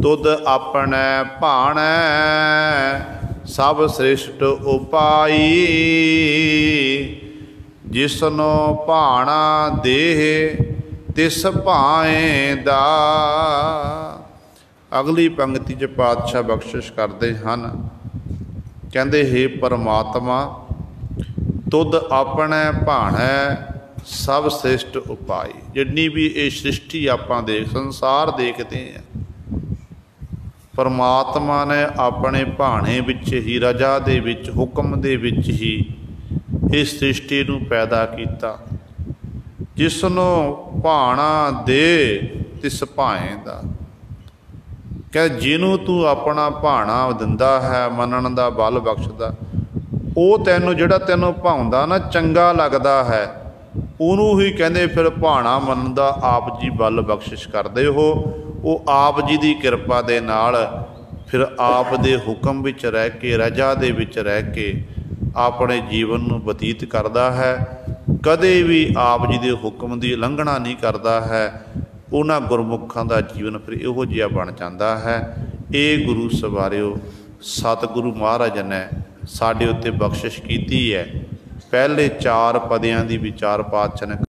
ਤੁਧ ਆਪਣੇ ਭਾਣੈ ਸਭ ਸ੍ਰਿਸ਼ਟ ਉਪਾਈ, ਜਿਸਨੋ ਭਾਣਾ ਦੇਹ ਤਿਸ ਭਾਏਂਦਾ। ਅਗਲੀ ਪੰਕਤੀ 'ਚ ਪਾਤਸ਼ਾਹ ਬਖਸ਼ਿਸ਼ ਕਰਦੇ ਹਨ, ਕਹਿੰਦੇ ਹੇ ਪਰਮਾਤਮਾ, ਤੁਧ ਆਪਣੇ ਭਾਣੈ ਸਭ ਸ੍ਰਿਸ਼ਟ ਉਪਾਈ। ਜਿੰਨੀ ਵੀ ਇਹ ਸ੍ਰਿਸ਼ਟੀ ਆਪਾਂ ਦੇਖ, ਸੰਸਾਰ ਦੇਖਦੇ ਹਾਂ, ਪਰਮਾਤਮਾ ਨੇ ਆਪਣੇ ਭਾਣੇ ਵਿੱਚ ਹੀ, ਰਜਾ ਦੇ ਵਿੱਚ, ਹੁਕਮ ਦੇ ਵਿੱਚ ਹੀ ਇਸ ਸ੍ਰਿਸ਼ਟੀ ਨੂੰ ਪੈਦਾ ਕੀਤਾ। ਜਿਸਨੂੰ ਭਾਣਾ ਦੇ ਤਿਸ ਭਾਏਂਦਾ, ਕਿ ਜਿਹਨੂੰ ਤੂੰ ਆਪਣਾ ਭਾਣਾ ਦਿੰਦਾ ਹੈ, ਮੰਨਣ ਦਾ ਬਲ ਬਖਸ਼ਦਾ, ਉਹ ਤੈਨੂੰ, ਜਿਹੜਾ ਤੈਨੂੰ ਭਾਉਂਦਾ ਨਾ, ਚੰਗਾ ਲੱਗਦਾ ਹੈ, ਉਹਨੂੰ ਹੀ ਕਹਿੰਦੇ ਫਿਰ ਭਾਣਾ ਮੰਨਣ ਦਾ ਆਪ ਜੀ ਬਲ ਬਖਸ਼ਿਸ਼ ਕਰਦੇ ਹੋ। ਉਹ ਆਪ ਜੀ ਦੀ ਕਿਰਪਾ ਦੇ ਨਾਲ ਫਿਰ ਆਪ ਦੇ ਹੁਕਮ ਵਿੱਚ ਰਹਿ ਕੇ, ਰਜਾ ਦੇ ਵਿੱਚ ਰਹਿ ਕੇ ਆਪਣੇ ਜੀਵਨ ਨੂੰ ਬਤੀਤ ਕਰਦਾ ਹੈ। ਕਦੇ ਵੀ ਆਪ ਜੀ ਦੇ ਹੁਕਮ ਦੀ ਉਲੰਘਣਾ ਨਹੀਂ ਕਰਦਾ ਹੈ। ਉਹਨਾਂ ਗੁਰਮੁਖਾਂ ਦਾ ਜੀਵਨ ਫਿਰ ਇਹੋ ਜਿਹਾ ਬਣ ਜਾਂਦਾ ਹੈ। ਇਹ ਗੁਰੂ ਸਵਾਰਿਓ, ਸਤਿਗੁਰੂ ਮਹਾਰਾਜ ਨੇ ਸਾਡੇ ਉੱਤੇ ਬਖਸ਼ਿਸ਼ ਕੀਤੀ ਹੈ। ਪਹਿਲੇ 4 ਪਦਿਆਂ ਦੀ ਵਿਚਾਰ ਪਾਤਸ਼ਾਹ ਨੇ